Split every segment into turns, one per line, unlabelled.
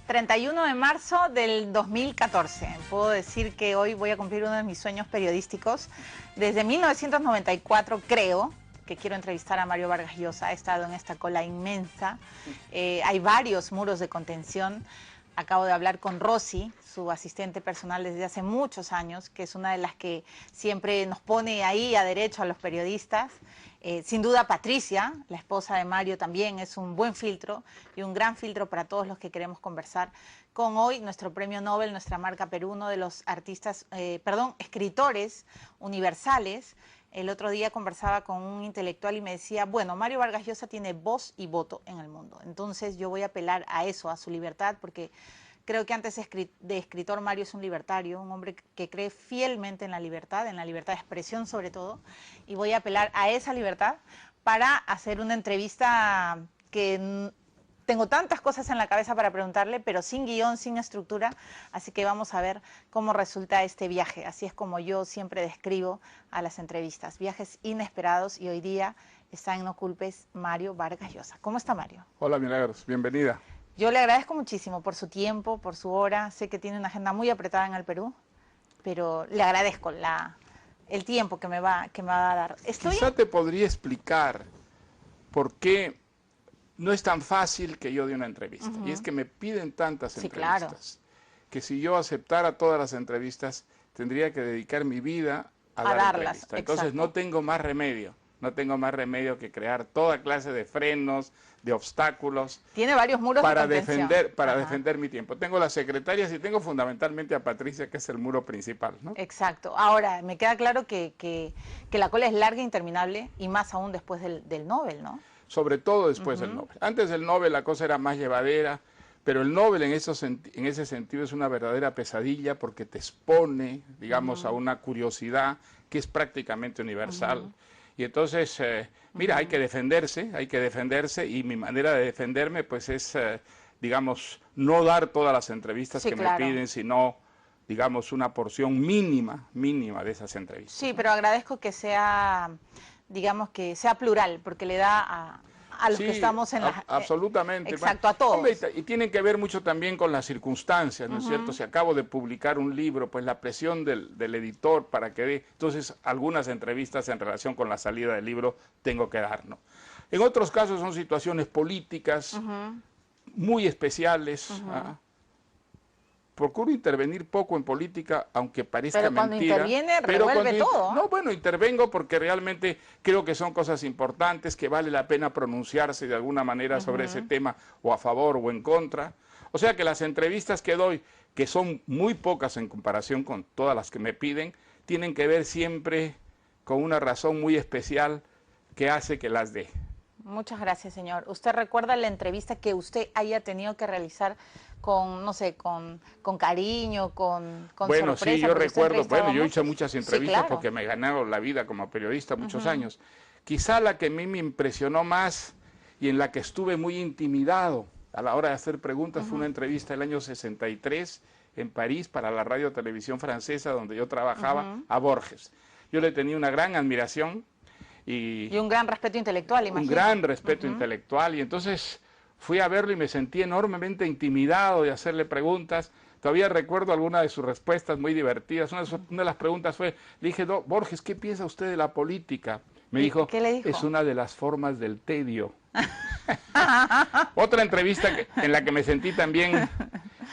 31 de marzo del 2014. Puedo decir que hoy voy a cumplir uno de mis sueños periodísticos. Desde 1994 creo que quiero entrevistar a Mario Vargas Llosa. He estado en esta cola inmensa. Hay varios muros de contención. Acabo de hablar con Rosy, su asistente personal desde hace muchos años, que es una de las que siempre nos pone ahí a derecho a los periodistas. Sin duda Patricia, la esposa de Mario, también es un buen filtro y un gran filtro para todos los que queremos conversar con hoy nuestro premio Nobel, nuestra marca Perú, uno de los escritores universales. El otro día conversaba con un intelectual y me decía, bueno, Mario Vargas Llosa tiene voz y voto en el mundo. Entonces yo voy a apelar a eso, a su libertad, porque creo que antes de escritor Mario es un libertario, un hombre que cree fielmente en la libertad de expresión sobre todo, y voy a apelar a esa libertad para hacer una entrevista que tengo tantas cosas en la cabeza para preguntarle, pero sin guión, sin estructura, así que vamos a ver cómo resulta este viaje. Así es como yo siempre describo a las entrevistas, viajes inesperados, y hoy día está en No Culpes Mario Vargas Llosa. ¿Cómo está Mario?
Hola Milagros, bienvenida.
Yo le agradezco muchísimo por su tiempo, por su hora. Sé que tiene una agenda muy apretada en el Perú, pero le agradezco el tiempo que me va a dar.
Quizá te podría explicar por qué no es tan fácil que yo dé una entrevista. Y es que me piden tantas entrevistas, que si yo aceptara todas las entrevistas, tendría que dedicar mi vida a dar entrevistas. Entonces no tengo más remedio. No tengo más remedio que crear toda clase de frenos, de obstáculos.
Tiene varios muros
para
de contención.
defender mi tiempo. Tengo las secretarias y tengo fundamentalmente a Patricia, que es el muro principal, ¿no?
Exacto. Ahora, me queda claro que la cola es larga e interminable, y más aún después del Nobel, ¿no?
Sobre todo después del Nobel. Antes del Nobel la cosa era más llevadera, pero el Nobel en ese sentido es una verdadera pesadilla porque te expone, digamos, a una curiosidad que es prácticamente universal. Y entonces, mira, hay que defenderse, y mi manera de defenderme pues es, digamos, no dar todas las entrevistas que me piden, sino, digamos, una porción mínima de esas entrevistas.
Sí, pero agradezco que sea, digamos, que sea plural, porque le da a los que estamos en la...
Absolutamente.
Exacto, a todos.
Hombre, y tienen que ver mucho también con las circunstancias, ¿no es cierto? Si acabo de publicar un libro, pues la presión del editor para que dé... Entonces, algunas entrevistas en relación con la salida del libro tengo que dar, ¿no? En otros casos son situaciones políticas muy especiales. Procuro intervenir poco en política, aunque parezca mentira.
Pero cuando interviene, revuelve todo.
No, bueno, intervengo porque realmente creo que son cosas importantes, que vale la pena pronunciarse de alguna manera sobre ese tema, o a favor o en contra. O sea que las entrevistas que doy, que son muy pocas en comparación con todas las que me piden, tienen que ver siempre con una razón muy especial que hace que las dé.
Muchas gracias, señor. ¿Usted recuerda la entrevista que usted haya tenido que realizar con, no sé, con cariño, con
bueno,
sorpresa?
Sí, yo recuerdo, bueno, yo he hecho muchas
Sí,
entrevistas
claro.
porque me he ganado la vida como periodista muchos años. Quizá la que a mí me impresionó más y en la que estuve muy intimidado a la hora de hacer preguntas fue una entrevista del año 63 en París para la radio televisión francesa donde yo trabajaba, a Borges. Yo le tenía una gran admiración. Y
un gran respeto intelectual, imagino.
Un gran respeto intelectual, y entonces fui a verlo y me sentí enormemente intimidado de hacerle preguntas. Todavía recuerdo algunas de sus respuestas muy divertidas. Una de las preguntas fue, le dije, Borges, ¿qué piensa usted de la política? Me dijo,
¿qué le dijo?
Es una de las formas del tedio. Otra entrevista en la que me sentí también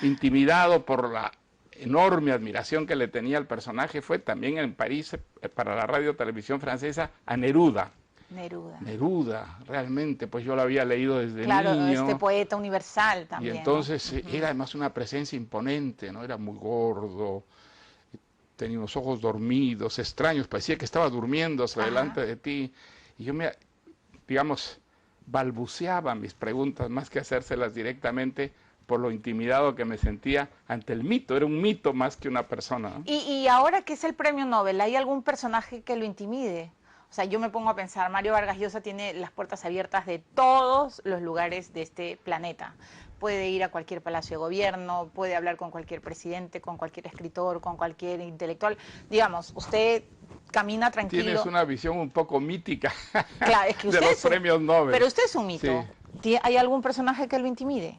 intimidado por la enorme admiración que le tenía al personaje fue también en París, para la radio televisión francesa, a Neruda. Neruda, realmente, pues yo lo había leído desde niño.
Claro, este poeta universal también.
Y entonces era además una presencia imponente, ¿no? Era muy gordo, tenía unos ojos dormidos, extraños, parecía que estaba durmiendo delante de ti. Y yo digamos, balbuceaba mis preguntas más que hacérselas directamente, por lo intimidado que me sentía ante el mito. Era un mito más que una persona, ¿no?
Y ahora que es el premio Nobel, ¿hay algún personaje que lo intimide? O sea, yo me pongo a pensar, Mario Vargas Llosa tiene las puertas abiertas de todos los lugares de este planeta. Puede ir a cualquier palacio de gobierno, puede hablar con cualquier presidente, con cualquier escritor, con cualquier intelectual. Digamos, usted camina tranquilo.
Tienes una visión un poco mítica,
claro, es que usted
de los premios Nobel.
Pero usted es un mito.
Sí.
¿Hay algún personaje que lo intimide?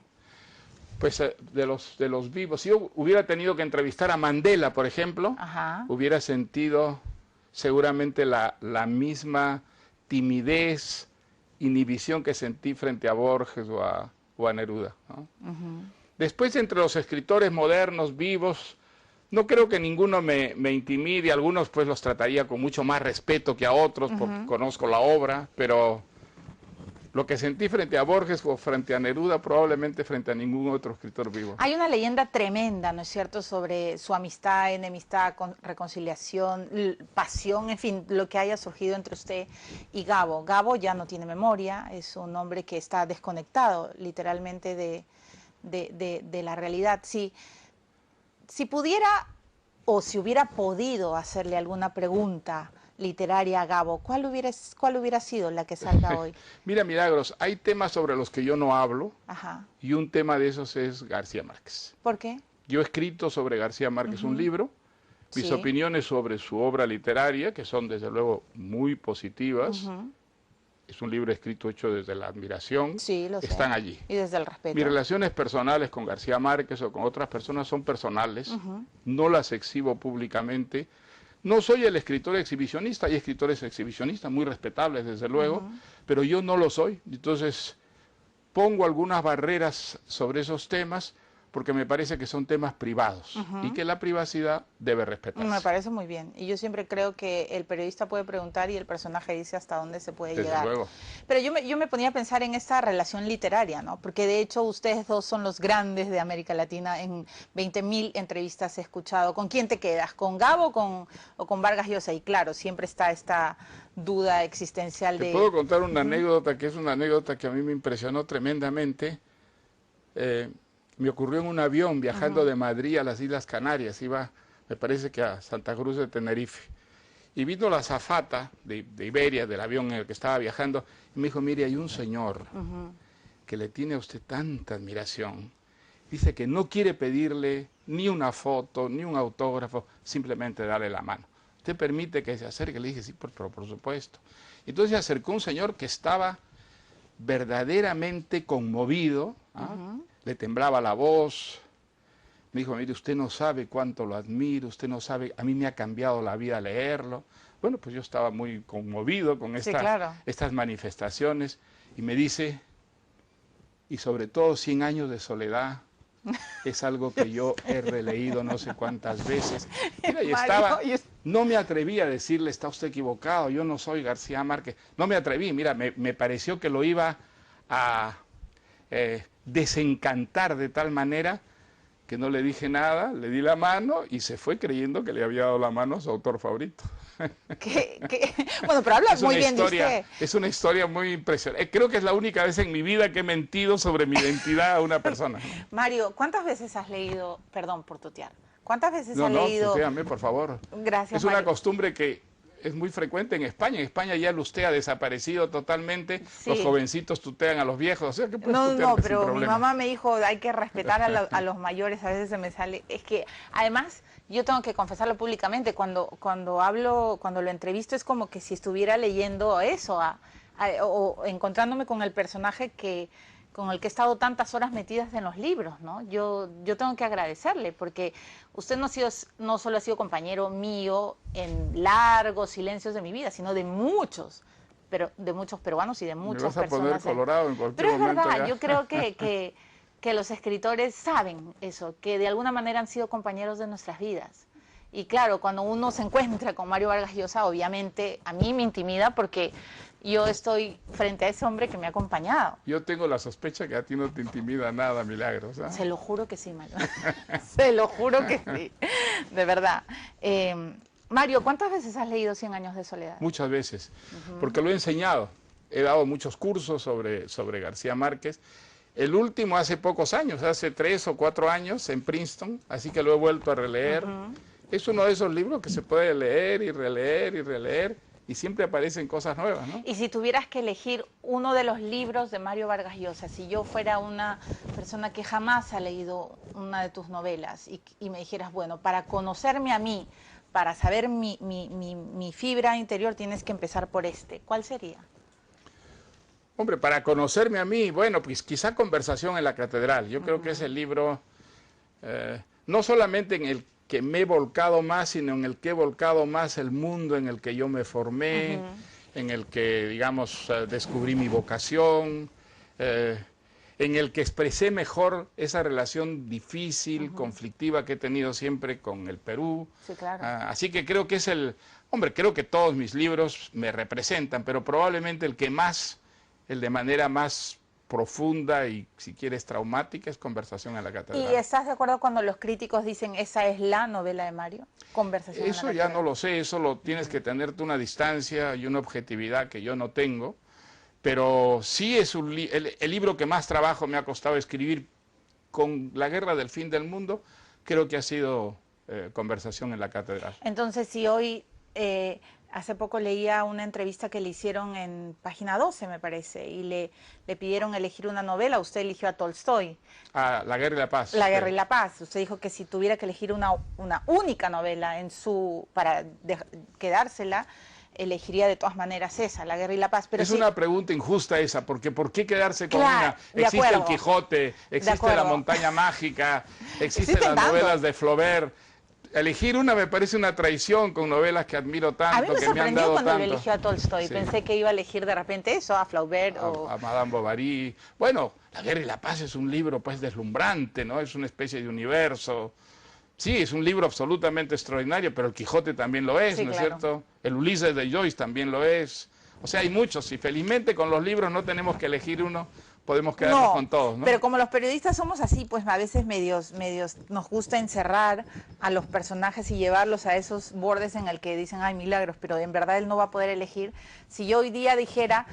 Pues de los vivos, si yo hubiera tenido que entrevistar a Mandela, por ejemplo,
Ajá.
hubiera sentido seguramente la misma timidez, inhibición que sentí frente a Borges o a Neruda, ¿no? Después, entre los escritores modernos, vivos, no creo que ninguno me intimide. Algunos pues los trataría con mucho más respeto que a otros, porque conozco la obra, pero lo que sentí frente a Borges o frente a Neruda, probablemente frente a ningún otro escritor vivo.
Hay una leyenda tremenda, ¿no es cierto?, sobre su amistad, enemistad, reconciliación, pasión, en fin, lo que haya surgido entre usted y Gabo. Gabo ya no tiene memoria, es un hombre que está desconectado literalmente de la realidad. Si pudiera o si hubiera podido hacerle alguna pregunta literaria a Gabo, ¿cuál hubiera sido la que salga hoy?
Mira, Milagros, hay temas sobre los que yo no hablo.
Ajá.
Y un tema de esos es García Márquez.
¿Por qué?
Yo he escrito sobre García Márquez un libro, mis
Sí.
opiniones sobre su obra literaria, que son desde luego muy positivas. Es un libro escrito hecho desde la admiración.
Sí, lo sé.
Están allí.
Y desde el respeto.
Mis relaciones personales con García Márquez o con otras personas son personales, no las exhibo públicamente. No soy el escritor exhibicionista, hay escritores exhibicionistas muy respetables desde luego, pero yo no lo soy. Entonces pongo algunas barreras sobre esos temas porque me parece que son temas privados y que la privacidad debe respetarse.
Me parece muy bien. Y yo siempre creo que el periodista puede preguntar y el personaje dice hasta dónde se puede
Desde
llegar.
luego.
Pero yo me ponía a pensar en esta relación literaria, ¿no? Porque de hecho ustedes dos son los grandes de América Latina. En 20.000 entrevistas he escuchado. ¿Con quién te quedas? ¿Con Gabo o con Vargas Llosa? Y claro, siempre está esta duda existencial
Te
de...
puedo contar una anécdota que es una anécdota que a mí me impresionó tremendamente. Me ocurrió en un avión viajando de Madrid a las Islas Canarias, iba, me parece que a Santa Cruz de Tenerife, y vino la azafata de Iberia, del avión en el que estaba viajando, y me dijo, mire, hay un señor que le tiene a usted tanta admiración, dice que no quiere pedirle ni una foto, ni un autógrafo, simplemente darle la mano. ¿Usted permite que se acerque? Le dije, sí, por supuesto. Entonces se acercó un señor que estaba verdaderamente conmovido, le temblaba la voz, me dijo, mire, usted no sabe cuánto lo admiro, usted no sabe, a mí me ha cambiado la vida leerlo. Bueno, pues yo estaba muy conmovido con estas manifestaciones y me dice, y sobre todo 100 años de soledad, es algo que yo he releído no sé cuántas veces. Mira, y estaba, no me atreví a decirle, está usted equivocado, yo no soy García Márquez. No me atreví, mira, me pareció que lo iba a desencantar de tal manera que no le dije nada, le di la mano y se fue creyendo que le había dado la mano a su autor favorito.
Bueno, pero habla muy bien de usted.
Es una historia muy impresionante. Creo que es la única vez en mi vida que he mentido sobre mi identidad a una persona.
Mario, ¿cuántas veces has leído, perdón por tutear, cuántas veces has leído?
No, tuteame, por favor.
Gracias,
Es una costumbre que es muy frecuente en España. En España ya el usted ha desaparecido totalmente. Sí. Los jovencitos tutean a los viejos. O sea, que
no, pero mi mamá me dijo, hay que respetar a los mayores. A veces se me sale. Es que, además, yo tengo que confesarlo públicamente. Cuando lo entrevisto, es como que si estuviera leyendo eso, o encontrándome con el personaje con el que he estado tantas horas metidas en los libros, ¿no? Yo tengo que agradecerle, porque usted no solo ha sido compañero mío en largos silencios de mi vida, sino de muchos peruanos y de muchas personas.
Me vas a poner colorado en cualquier momento.
Pero es verdad,
ya.
yo creo que los escritores saben eso, que de alguna manera han sido compañeros de nuestras vidas. Y claro, cuando uno se encuentra con Mario Vargas Llosa, obviamente a mí me intimida porque yo estoy frente a ese hombre que me ha acompañado.
Yo tengo la sospecha que a ti no te intimida nada, Milagros.
Se lo juro que sí, Mario. Se lo juro que sí, de verdad. Mario, ¿cuántas veces has leído 100 años de soledad?
Muchas veces, porque lo he enseñado. He dado muchos cursos sobre García Márquez. El último hace pocos años, hace 3 o 4 años en Princeton, así que lo he vuelto a releer. Es uno de esos libros que se puede leer y releer y releer y siempre aparecen cosas nuevas, ¿no?
Y si tuvieras que elegir uno de los libros de Mario Vargas Llosa, si yo fuera una persona que jamás ha leído una de tus novelas y me dijeras, bueno, para conocerme a mí, para saber mi fibra interior, tienes que empezar por este, ¿cuál sería?
Hombre, para conocerme a mí, bueno, pues quizá Conversación en la Catedral. Yo creo que es el libro, no solamente en el que me he volcado más, sino en el que he volcado más el mundo en el que yo me formé, en el que, digamos, descubrí mi vocación, en el que expresé mejor esa relación difícil, conflictiva que he tenido siempre con el Perú.
Sí, claro.
Así que creo que es hombre, creo que todos mis libros me representan, pero probablemente el que más, el de manera más profunda y, si quieres, traumática, es Conversación en la Catedral.
¿Y estás de acuerdo cuando los críticos dicen esa es la novela de Mario? Conversación en la
Eso
Catedral.
ya no lo sé, eso lo tienes que tenerte una distancia y una objetividad que yo no tengo, pero sí es el libro que más trabajo me ha costado escribir con La Guerra del Fin del Mundo, creo que ha sido Conversación en la Catedral.
Entonces, si hoy, hace poco leía una entrevista que le hicieron en Página 12, me parece, y le pidieron elegir una novela, usted eligió a Tolstoy.
La Guerra y la Paz.
La Guerra y la Paz. Usted dijo que si tuviera que elegir una única novela para quedársela, elegiría de todas maneras esa, La Guerra y la Paz. Pero
es
sí,
una pregunta injusta esa, porque ¿por qué quedarse con
claro,
una? Existe el Quijote, existe la Montaña Mágica, existen las novelas de Flaubert. Elegir una me parece una traición con novelas que admiro tanto,
a mí me
que me han dado
cuando
tanto.
le eligió a Tolstoy. Sí. Pensé que iba a elegir de repente eso, a Flaubert
a Madame Bovary. Bueno, La Guerra y la Paz es un libro pues deslumbrante, ¿no? Es una especie de universo. Sí, es un libro absolutamente extraordinario, pero el Quijote también lo es, sí, ¿no es cierto? El Ulises de Joyce también lo es. O sea, hay muchos, y felizmente con los libros no tenemos que elegir uno, podemos quedarnos con todos, ¿no?
Pero como los periodistas somos así, pues a veces medios nos gusta encerrar a los personajes y llevarlos a esos bordes en el que dicen, ay, milagros, pero en verdad él no va a poder elegir. Si yo hoy día dijera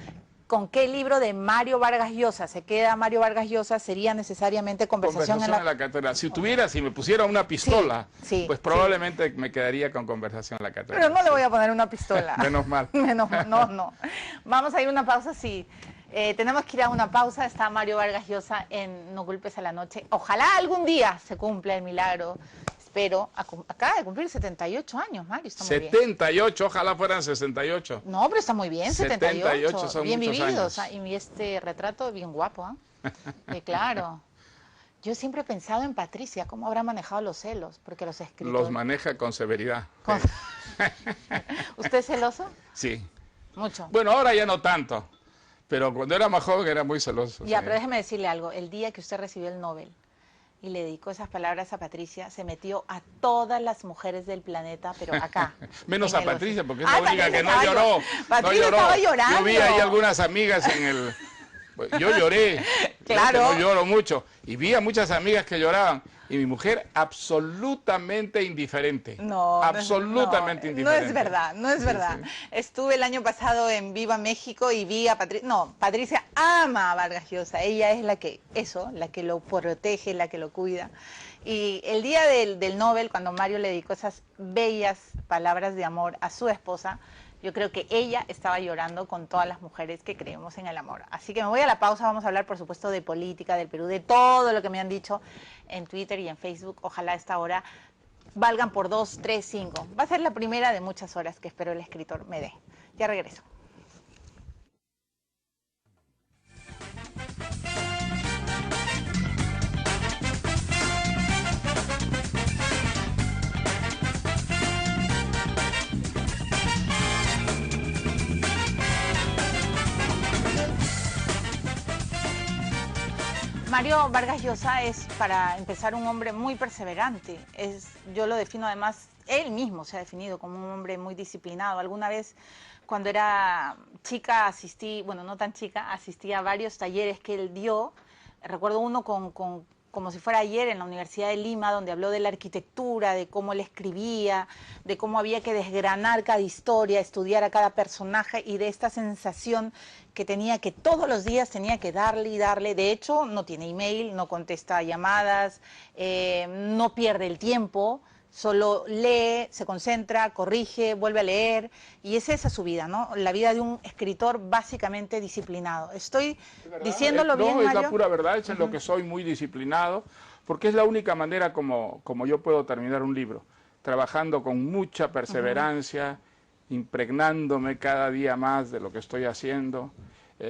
con qué libro de Mario Vargas Llosa se queda Mario Vargas Llosa, sería necesariamente Conversación en la
Catedral. Si me pusiera una pistola, pues probablemente me quedaría con Conversación en la Catedral.
Pero no le voy a poner una pistola.
Menos mal.
No. Vamos a ir a una pausa, sí. Tenemos que ir a una pausa. Está Mario Vargas Llosa en No culpes a la noche. Ojalá algún día se cumpla el milagro. Espero. Acaba de cumplir 78 años, Mario. Está muy
78, bien. Ojalá fueran 68.
No, pero está muy bien, 78
son
bien
muchos
vividos.
años.
Y este retrato bien guapo, claro. Yo siempre he pensado en Patricia, cómo habrá manejado los celos, porque los escritores...
Los maneja con severidad.
¿Usted es celoso?
Sí.
Mucho.
Bueno, ahora ya no tanto. Pero cuando era más joven era muy celoso.
Ya, pero déjeme decirle algo. El día que usted recibió el Nobel y le dedicó esas palabras a Patricia, se metió a todas las mujeres del planeta, pero acá.
Menos a Patricia, porque es la única que no lloró.
Patricia estaba llorando.
Yo vi ahí algunas amigas en el... Yo lloré.
Claro.
No lloro mucho. Y vi a muchas amigas que lloraban. Y mi mujer absolutamente indiferente.
No,
absolutamente indiferente.
No es verdad, no es verdad. Sí. Estuve el año pasado en Viva México y vi a Patricia. No, Patricia ama a Vargas Llosa. Ella es la que lo protege, la que lo cuida. Y el día del Nobel, cuando Mario le dedicó esas bellas palabras de amor a su esposa, yo creo que ella estaba llorando con todas las mujeres que creemos en el amor. Así que me voy a la pausa, vamos a hablar por supuesto de política, del Perú, de todo lo que me han dicho en Twitter y en Facebook. Ojalá a esta hora valgan por 2, 3, 5. Va a ser la primera de muchas horas que espero el escritor me dé. Ya regreso. Mario Vargas Llosa es, para empezar, un hombre muy perseverante. Yo lo defino, además, él mismo se ha definido como un hombre muy disciplinado. Alguna vez, cuando era chica, bueno, no tan chica, asistí a varios talleres que él dio. Recuerdo uno como si fuera ayer en la Universidad de Lima, donde habló de la arquitectura, de cómo él escribía, de cómo había que desgranar cada historia, estudiar a cada personaje y de esta sensación que tenía que todos los días tenía que darle y darle. De hecho, no tiene email, no contesta llamadas, no pierde el tiempo, solo lee, se concentra, corrige, vuelve a leer, y es esa su vida, ¿no? La vida de un escritor básicamente disciplinado. ¿Estoy diciéndolo bien, Mario?
No, es la pura verdad, es en lo que soy muy disciplinado, porque es la única manera como yo puedo terminar un libro, trabajando con mucha perseverancia, impregnándome cada día más de lo que estoy haciendo.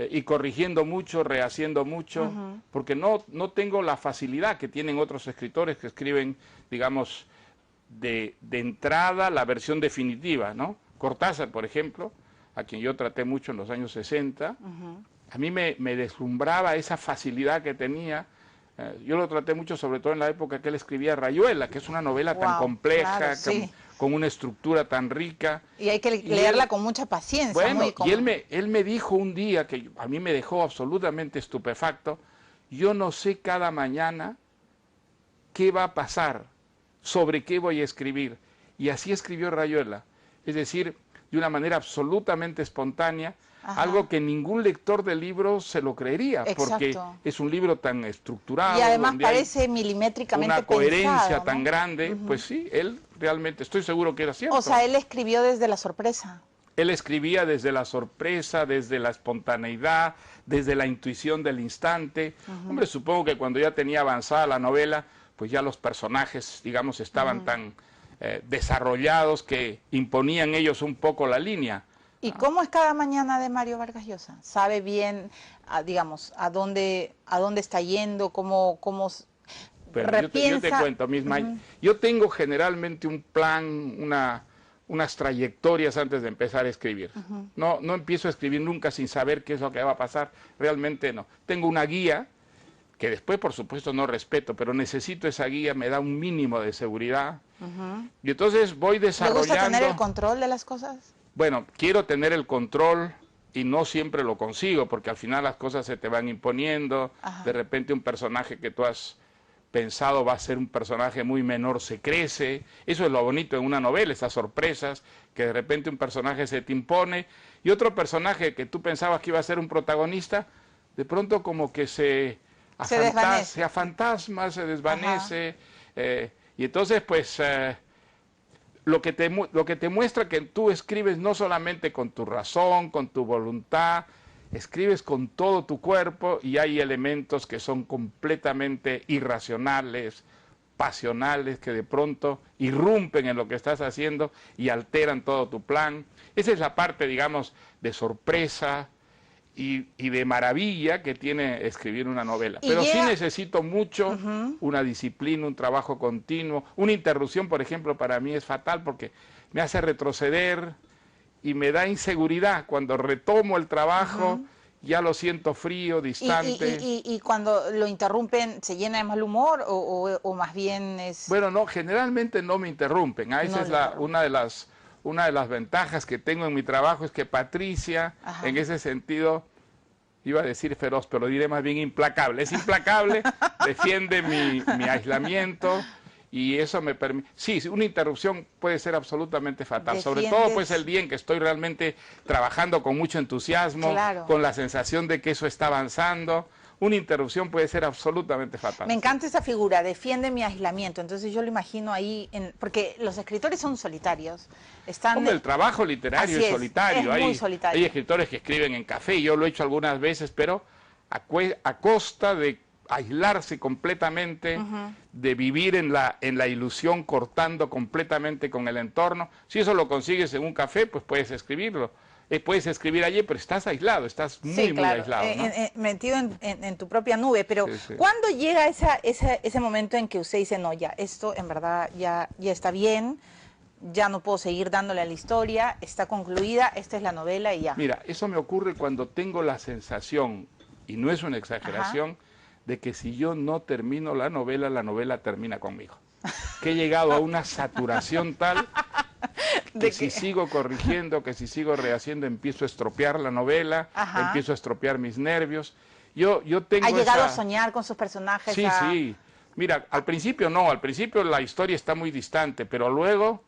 y corrigiendo mucho, rehaciendo mucho, porque no tengo la facilidad que tienen otros escritores que escriben, digamos, de entrada la versión definitiva, ¿no? Cortázar, por ejemplo, a quien yo traté mucho en los años 60, a mí me deslumbraba esa facilidad que tenía. Yo lo traté mucho, sobre todo en la época que él escribía Rayuela, que es una novela tan compleja,
claro, sí,
con una estructura tan rica.
y hay que leerla con mucha paciencia.
Bueno, y él me dijo un día, que a mí me dejó absolutamente estupefacto, yo no sé cada mañana qué va a pasar, sobre qué voy a escribir. Y así escribió Rayuela, es decir, de una manera absolutamente espontánea, algo que ningún lector de libros se lo creería, porque es un libro tan estructurado.
Y además parece milimétricamente
una coherencia
pensado, ¿no?
tan grande, pues sí, él realmente, estoy seguro que era cierto.
O sea, él escribió desde la sorpresa.
Él escribía desde la sorpresa, desde la espontaneidad, desde la intuición del instante. Hombre, supongo que cuando ya tenía avanzada la novela, pues ya los personajes, digamos, estaban tan desarrollados que imponían ellos un poco la línea.
¿Y cómo es cada mañana de Mario Vargas Llosa? ¿Sabe bien, digamos, a dónde está yendo, cómo
yo te cuento, misma. Yo tengo generalmente un plan, unas trayectorias antes de empezar a escribir. No empiezo a escribir nunca sin saber qué es lo que va a pasar. Realmente no. Tengo una guía que después, por supuesto, no respeto, pero necesito esa guía, me da un mínimo de seguridad. Y entonces voy desarrollando...
¿Le gusta tener el control de las cosas?
Bueno, quiero tener el control y no siempre lo consigo, porque al final las cosas se te van imponiendo. De repente un personaje que tú has pensado va a ser un personaje muy menor, se crece. Eso es lo bonito en una novela, esas sorpresas, que de repente un personaje se te impone y otro personaje que tú pensabas que iba a ser un protagonista, de pronto como que se afantasma, se desvanece. Y entonces pues lo que te muestra que tú escribes no solamente con tu razón, con tu voluntad, escribes con todo tu cuerpo y hay elementos que son completamente irracionales, pasionales, que de pronto irrumpen en lo que estás haciendo y alteran todo tu plan. Esa es la parte, digamos, de sorpresa y de maravilla que tiene escribir una novela. Pero sí necesito mucho una disciplina, un trabajo continuo. Una interrupción, por ejemplo, para mí es fatal porque me hace retroceder y me da inseguridad. Cuando retomo el trabajo, ya lo siento frío, distante.
¿Y cuando lo interrumpen, se llena de mal humor o más bien es...?
Bueno, no, generalmente no me interrumpen. Esa es una de las ventajas que tengo en mi trabajo, es que Patricia, en ese sentido, iba a decir feroz, pero diré más bien implacable. Es implacable, defiende mi aislamiento y eso me permite... Sí, una interrupción puede ser absolutamente fatal, sobre todo pues el día en que estoy realmente trabajando con mucho entusiasmo, con la sensación de que eso está avanzando. Una interrupción puede ser absolutamente fatal.
Me encanta esa figura, defiende mi aislamiento. Entonces yo lo imagino ahí, porque los escritores son solitarios.
Hombre, el trabajo literario es solitario.
Es muy solitario.
Hay escritores que escriben en café, yo lo he hecho algunas veces, pero a costa de aislarse completamente, de vivir en la ilusión, cortando completamente con el entorno. Si eso lo consigues en un café, pues puedes escribirlo. Puedes escribir allí, pero estás aislado, estás muy aislado, ¿no?
Metido en tu propia nube. Pero ¿cuándo llega ese momento en que usted dice, no, ya, esto en verdad ya está bien, ya no puedo seguir dándole a la historia, está concluida, esta es la novela y ya?
Mira, eso me ocurre cuando tengo la sensación, y no es una exageración, de que si yo no termino la novela termina conmigo. Que he llegado a una saturación tal... que si sigo corrigiendo, que si sigo rehaciendo, empiezo a estropear la novela, empiezo a estropear mis nervios. Yo tengo
¿Ha llegado a soñar con sus personajes?
Sí, sí. Mira, al principio no, al principio la historia está muy distante, pero luego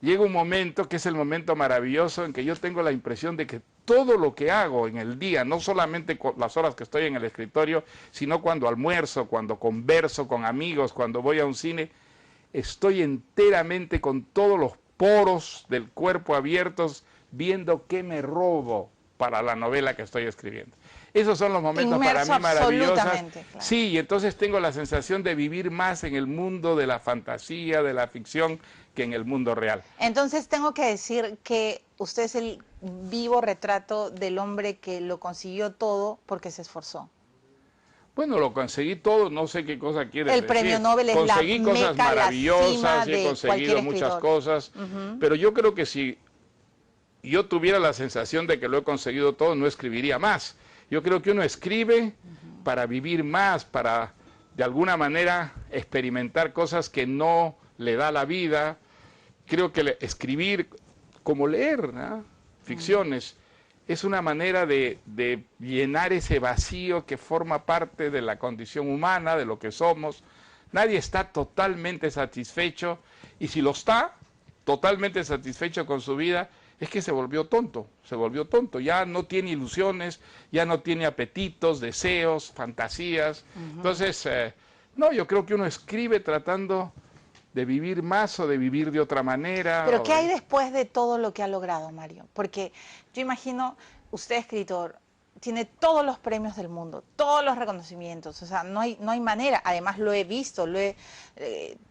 llega un momento que es el momento maravilloso en que yo tengo la impresión de que todo lo que hago en el día, no solamente con las horas que estoy en el escritorio, sino cuando almuerzo, cuando converso con amigos, cuando voy a un cine, estoy enteramente con todos los poros del cuerpo abiertos, viendo qué me robo para la novela que estoy escribiendo. Esos son los momentos para
Inmerso
mí maravillosos.
absolutamente, claro.
Sí, y entonces tengo la sensación de vivir más en el mundo de la fantasía, de la ficción, que en el mundo real.
Entonces tengo que decir que usted es el vivo retrato del hombre que lo consiguió todo porque se esforzó.
Bueno, lo conseguí todo, no sé qué cosa quieres
El
decir.
premio Nobel es la
conseguí cosas
meca, la
maravillosas,
cima
y he
de
conseguido
cualquier
muchas
escritor.
cosas, pero yo creo que si yo tuviera la sensación de que lo he conseguido todo, no escribiría más. Yo creo que uno escribe para vivir más, para de alguna manera experimentar cosas que no le da la vida. Creo que escribir, como leer, ¿no? Ficciones, es una manera de llenar ese vacío que forma parte de la condición humana, de lo que somos. Nadie está totalmente satisfecho, y si lo está, totalmente satisfecho con su vida, es que se volvió tonto, ya no tiene ilusiones, ya no tiene apetitos, deseos, fantasías. Entonces, no, yo creo que uno escribe tratando de vivir más o de vivir de otra manera.
Pero ¿qué hay después de todo lo que ha logrado, Mario? Porque yo imagino, usted escritor, tiene todos los premios del mundo, todos los reconocimientos, o sea, no hay manera. Además lo he visto,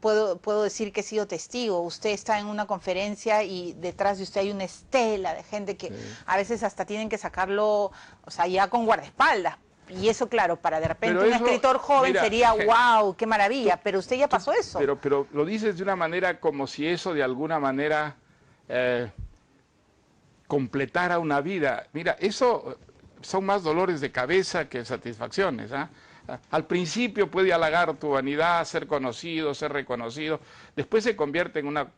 puedo decir que he sido testigo. Usted está en una conferencia y detrás de usted hay una estela de gente que a veces hasta tienen que sacarlo, o sea, ya con guardaespaldas. Y eso, claro, para de repente un escritor joven
mira,
sería, wow, qué maravilla, pero usted ya pasó eso.
Pero lo dices de una manera como si eso de alguna manera completara una vida. Mira, eso son más dolores de cabeza que satisfacciones, ¿ah? Al principio puede halagar tu vanidad, ser conocido, ser reconocido, después se convierte en una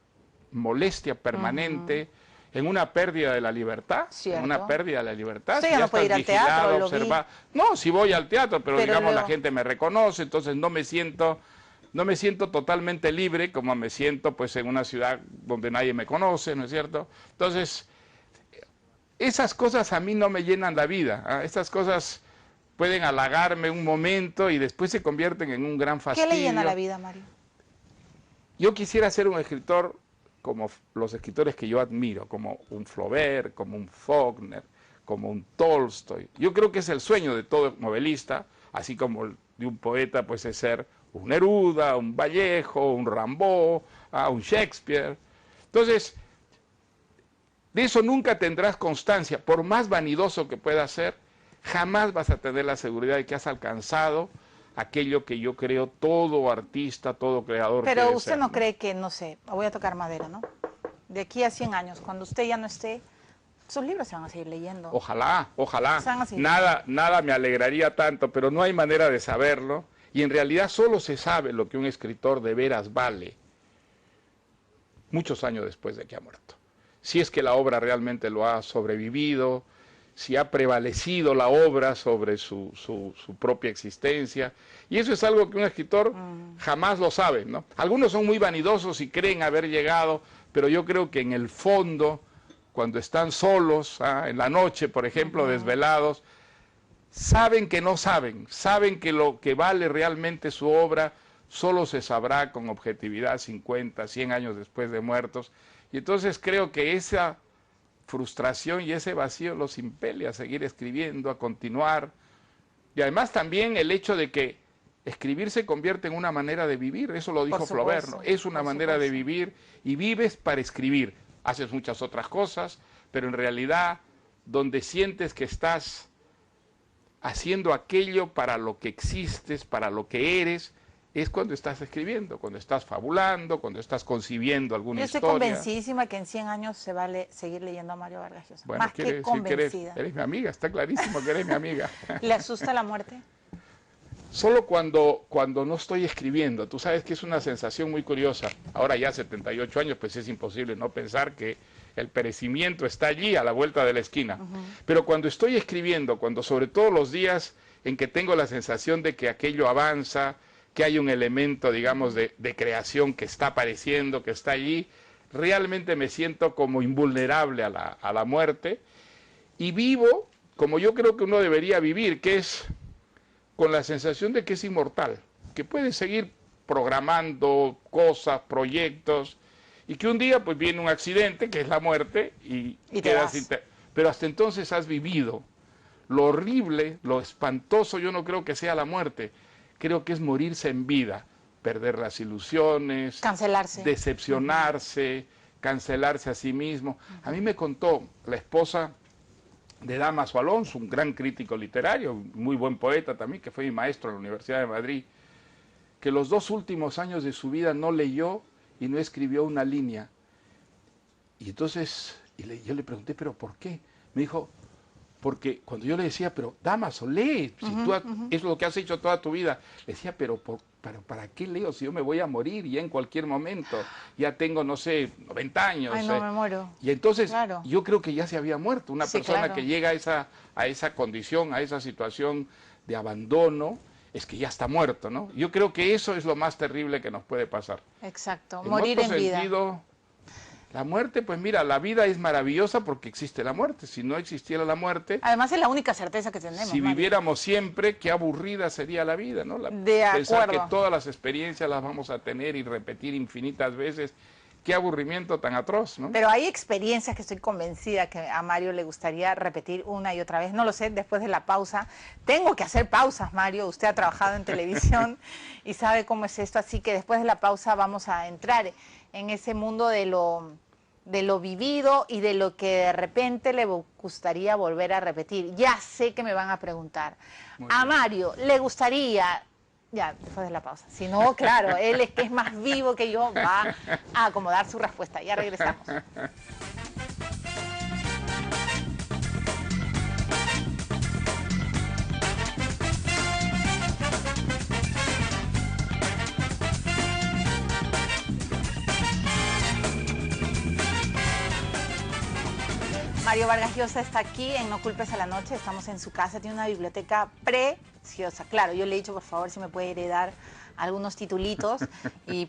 molestia permanente, en una pérdida de la libertad,
¿Cierto?
en una pérdida de la libertad.
Usted ya no puede ir al teatro,
observado. No, sí voy al teatro, pero digamos
luego
la gente me reconoce, entonces no me siento totalmente libre como me siento pues en una ciudad donde nadie me conoce, ¿no es cierto? Entonces, esas cosas a mí no me llenan la vida, ¿eh? Esas cosas pueden halagarme un momento y después se convierten en un gran fastidio.
¿Qué le llena la vida, Mario?
Yo quisiera ser un escritor como los escritores que yo admiro, como un Flaubert, como un Faulkner, como un Tolstoy. Yo creo que es el sueño de todo novelista, así como el de un poeta pues es ser un Neruda, un Vallejo, un Rimbaud, un Shakespeare. Entonces, de eso nunca tendrás constancia, por más vanidoso que pueda ser, jamás vas a tener la seguridad de que has alcanzado aquello que yo creo todo artista, todo creador quiere
Pero usted
ser,
no cree que, no sé, voy a tocar madera, ¿no? De aquí a 100 años, cuando usted ya no esté, sus libros se van a seguir leyendo.
Ojalá, ojalá.
Se van a seguir
Nada me alegraría tanto, pero no hay manera de saberlo. Y en realidad solo se sabe lo que un escritor de veras vale muchos años después de que ha muerto. Si es que la obra realmente lo ha sobrevivido, si ha prevalecido la obra sobre su propia existencia. Y eso es algo que un escritor jamás lo sabe, ¿no? Algunos son muy vanidosos y creen haber llegado, pero yo creo que en el fondo, cuando están solos, en la noche, por ejemplo, desvelados, saben que no saben, saben que lo que vale realmente su obra solo se sabrá con objetividad 50, 100 años después de muertos. Y entonces creo que esa frustración y ese vacío los impele a seguir escribiendo, a continuar. Y además también el hecho de que escribir se convierte en una manera de vivir, eso lo dijo Flaubert, ¿no? Es una manera de vivir y vives para escribir. Haces muchas otras cosas, pero en realidad donde sientes que estás haciendo aquello para lo que existes, para lo que eres, es cuando estás escribiendo, cuando estás fabulando, cuando estás concibiendo alguna historia.
Yo estoy convencidísima que en 100 años se va a seguir leyendo a Mario Vargas Llosa.
Bueno,
más que convencida.
Eres mi amiga, está clarísimo que eres mi amiga.
¿Le asusta la muerte?
Solo cuando no estoy escribiendo. Tú sabes que es una sensación muy curiosa. Ahora ya 78 años, pues es imposible no pensar que el perecimiento está allí a la vuelta de la esquina. Pero cuando estoy escribiendo, cuando sobre todo los días en que tengo la sensación de que aquello avanza, que hay un elemento, digamos, de creación que está apareciendo, que está allí, realmente me siento como invulnerable a la muerte y vivo como yo creo que uno debería vivir, que es con la sensación de que es inmortal, que puede seguir programando cosas, proyectos, y que un día pues viene un accidente, que es la muerte, y quedas pero hasta entonces has vivido lo horrible, lo espantoso, yo no creo que sea la muerte, creo que es morirse en vida, perder las ilusiones,
cancelarse,
decepcionarse, cancelarse a sí mismo. A mí me contó la esposa de Dámaso Alonso, un gran crítico literario, muy buen poeta también, que fue mi maestro en la Universidad de Madrid, que los 2 últimos años de su vida no leyó y no escribió una línea. Y entonces yo le pregunté, ¿pero por qué? Me dijo, porque cuando yo le decía, pero Dámaso, lee, si tú es lo que has hecho toda tu vida. Le decía, pero ¿para qué leo si yo me voy a morir ya en cualquier momento? Ya tengo, no sé, 90 años.
Ay, no, me muero.
Y entonces
Claro.
yo creo que ya se había muerto. Una
Sí,
persona
claro.
que llega a esa condición, a esa situación de abandono, es que ya está muerto, ¿no? Yo creo que eso es lo más terrible que nos puede pasar.
Exacto,
En
morir
otro
en vida.
sentido, la muerte, pues mira, la vida es maravillosa porque existe la muerte. Si no existiera la muerte,
Además es la única certeza que tenemos.
si
Mario.
viviéramos siempre, qué aburrida sería la vida, ¿no?
De
Pensar que
acuerdo.
todas las experiencias las vamos a tener y repetir infinitas veces, qué aburrimiento tan atroz, ¿no?
Pero hay experiencias que estoy convencida que a Mario le gustaría repetir una y otra vez. No lo sé, después de la pausa. Tengo que hacer pausas, Mario. Usted ha trabajado en televisión y sabe cómo es esto. Así que después de la pausa vamos a entrar en ese mundo de lo vivido y de lo que de repente le gustaría volver a repetir. Ya sé que me van a preguntar. A Mario, ¿le gustaría...? Ya, después de la pausa. Si no, claro, él es que es más vivo que yo, va a acomodar su respuesta. Ya regresamos. Mario Vargas Llosa está aquí en No Culpes a la Noche, estamos en su casa, tiene una biblioteca preciosa. Claro, yo le he dicho, por favor, si me puede heredar algunos titulitos,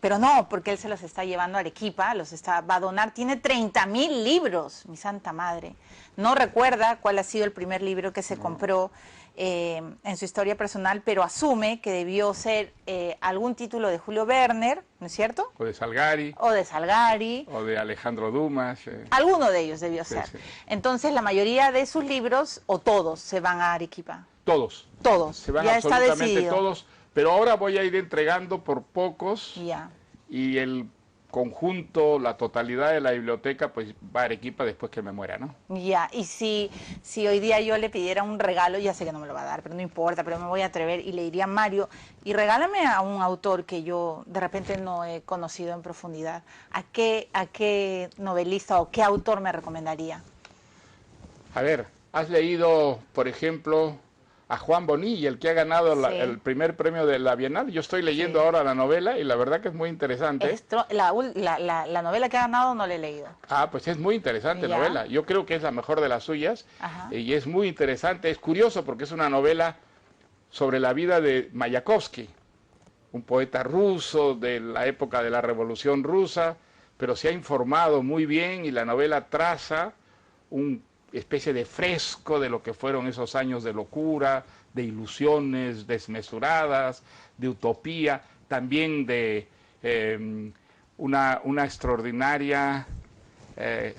pero no, porque él se los está llevando a Arequipa, va a donar, tiene 30.000 libros, mi santa madre. No recuerda cuál ha sido el primer libro que se compró en su historia personal, pero asume que debió ser algún título de Julio Werner, ¿no es cierto?
O de Salgari.
O de Salgari.
O de Alejandro Dumas.
Alguno de ellos debió ser.
Sí.
Entonces, la mayoría de sus libros, o todos, se van a Arequipa.
Todos.
Todos.
Se van
ya está
absolutamente
decidido.
todos. Pero ahora voy a ir entregando por pocos.
Ya.
Y el conjunto, la totalidad de la biblioteca, pues va a Arequipa después que me muera, ¿no?
Ya, y si hoy día yo le pidiera un regalo, ya sé que no me lo va a dar, pero no importa, pero me voy a atrever y le diría, Mario, y regálame a un autor que yo de repente no he conocido en profundidad, ¿a qué novelista o qué autor me recomendaría?
A ver, ¿has leído, por ejemplo, a Juan Bonilla, el que ha ganado
Sí.
el primer premio de la Bienal? Yo estoy leyendo ahora la novela y la verdad que es muy interesante.
La novela que ha ganado no la he leído.
Ah, pues es muy interesante
Ya.
novela. Yo creo que es la mejor de las suyas.
Ajá.
Y es muy interesante. Es curioso porque es una novela sobre la vida de Mayakovsky, un poeta ruso de la época de la Revolución Rusa, pero se ha informado muy bien y la novela traza una especie de fresco de lo que fueron esos años de locura, de ilusiones desmesuradas, de utopía, también de una extraordinaria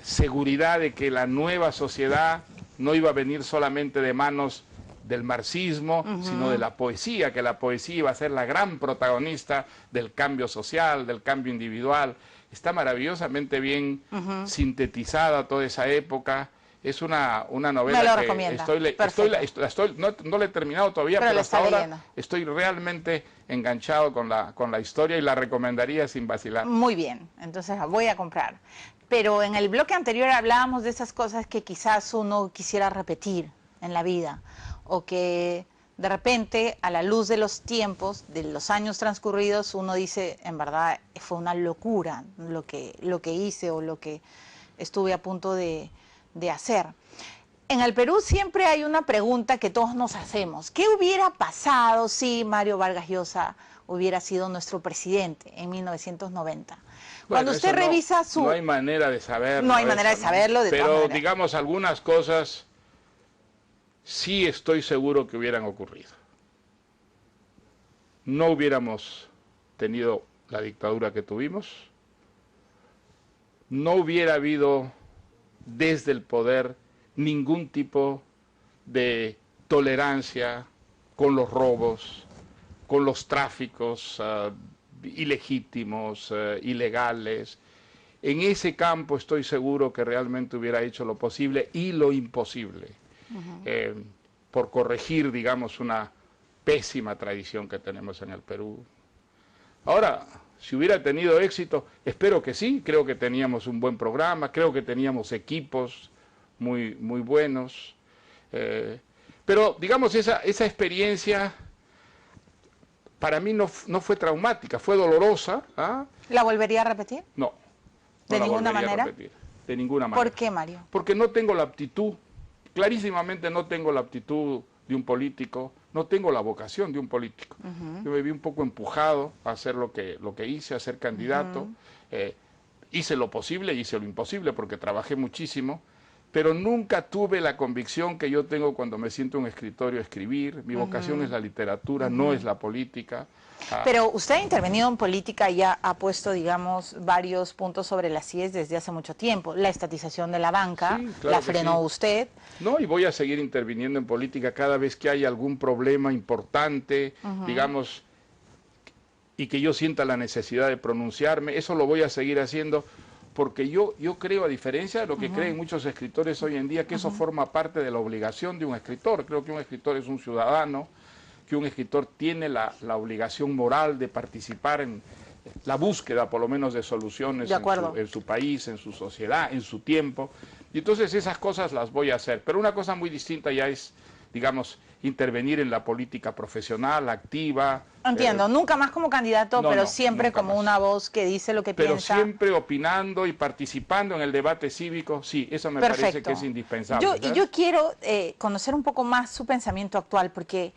seguridad de que la nueva sociedad no iba a venir solamente de manos del marxismo, sino de la poesía, que la poesía iba a ser la gran protagonista del cambio social, del cambio individual. Está maravillosamente bien sintetizada toda esa época. Es una novela
Me lo
que
recomienda.
no la he terminado todavía,
Pero
pero
la
hasta
está
ahora
leyendo.
estoy realmente enganchado con la historia y la recomendaría sin vacilar.
Muy bien, entonces la voy a comprar. Pero en el bloque anterior hablábamos de esas cosas que quizás uno quisiera repetir en la vida, o que de repente, a la luz de los tiempos, de los años transcurridos, uno dice, en verdad, fue una locura lo que hice o lo que estuve a punto de hacer. En el Perú siempre hay una pregunta que todos nos hacemos. ¿Qué hubiera pasado si Mario Vargas Llosa hubiera sido nuestro presidente en 1990? Cuando
Bueno,
usted
eso
revisa su...
No hay manera de saberlo.
No hay manera de saberlo, de todas
Pero
maneras.
digamos, algunas cosas sí estoy seguro que hubieran ocurrido. No hubiéramos tenido la dictadura que tuvimos. No hubiera habido desde el poder ningún tipo de tolerancia con los robos, con los tráficos ilegítimos, ilegales. En ese campo estoy seguro que realmente hubiera hecho lo posible y lo imposible por corregir, digamos, una pésima tradición que tenemos en el Perú. Ahora, si hubiera tenido éxito, espero que sí, creo que teníamos un buen programa, creo que teníamos equipos muy buenos, pero digamos esa experiencia para mí no fue traumática, fue dolorosa.
¿La volvería a repetir?
No.
¿De ninguna manera?
De ninguna manera.
¿Por qué, Mario?
Porque no tengo la aptitud, clarísimamente no tengo la aptitud de un político, no tengo la vocación de un político. Yo me vi un poco empujado a hacer lo que hice, a ser candidato. Hice lo posible, hice lo imposible porque trabajé muchísimo, pero nunca tuve la convicción que yo tengo cuando me siento en un escritorio a escribir. Mi vocación es la literatura, no es la política.
Pero usted ha intervenido en política y ya ha puesto, digamos, varios puntos sobre las IES desde hace mucho tiempo. La estatización de la banca, sí, claro, la frenó usted.
No, y voy a seguir interviniendo en política cada vez que haya algún problema importante, digamos, y que yo sienta la necesidad de pronunciarme. Eso lo voy a seguir haciendo porque yo creo, a diferencia de lo que creen muchos escritores hoy en día, que eso forma parte de la obligación de un escritor. Creo que un escritor es un ciudadano, que un escritor tiene la obligación moral de participar en la búsqueda, por lo menos, de soluciones en su país, en su sociedad, en su tiempo. Y entonces esas cosas las voy a hacer. Pero una cosa muy distinta ya es, digamos, intervenir en la política profesional, activa.
Entiendo, nunca más como candidato, pero siempre como una voz que dice lo que piensa.
Pero siempre opinando y participando en el debate cívico, sí, eso me parece que es indispensable.
Yo quiero conocer un poco más su pensamiento actual, porque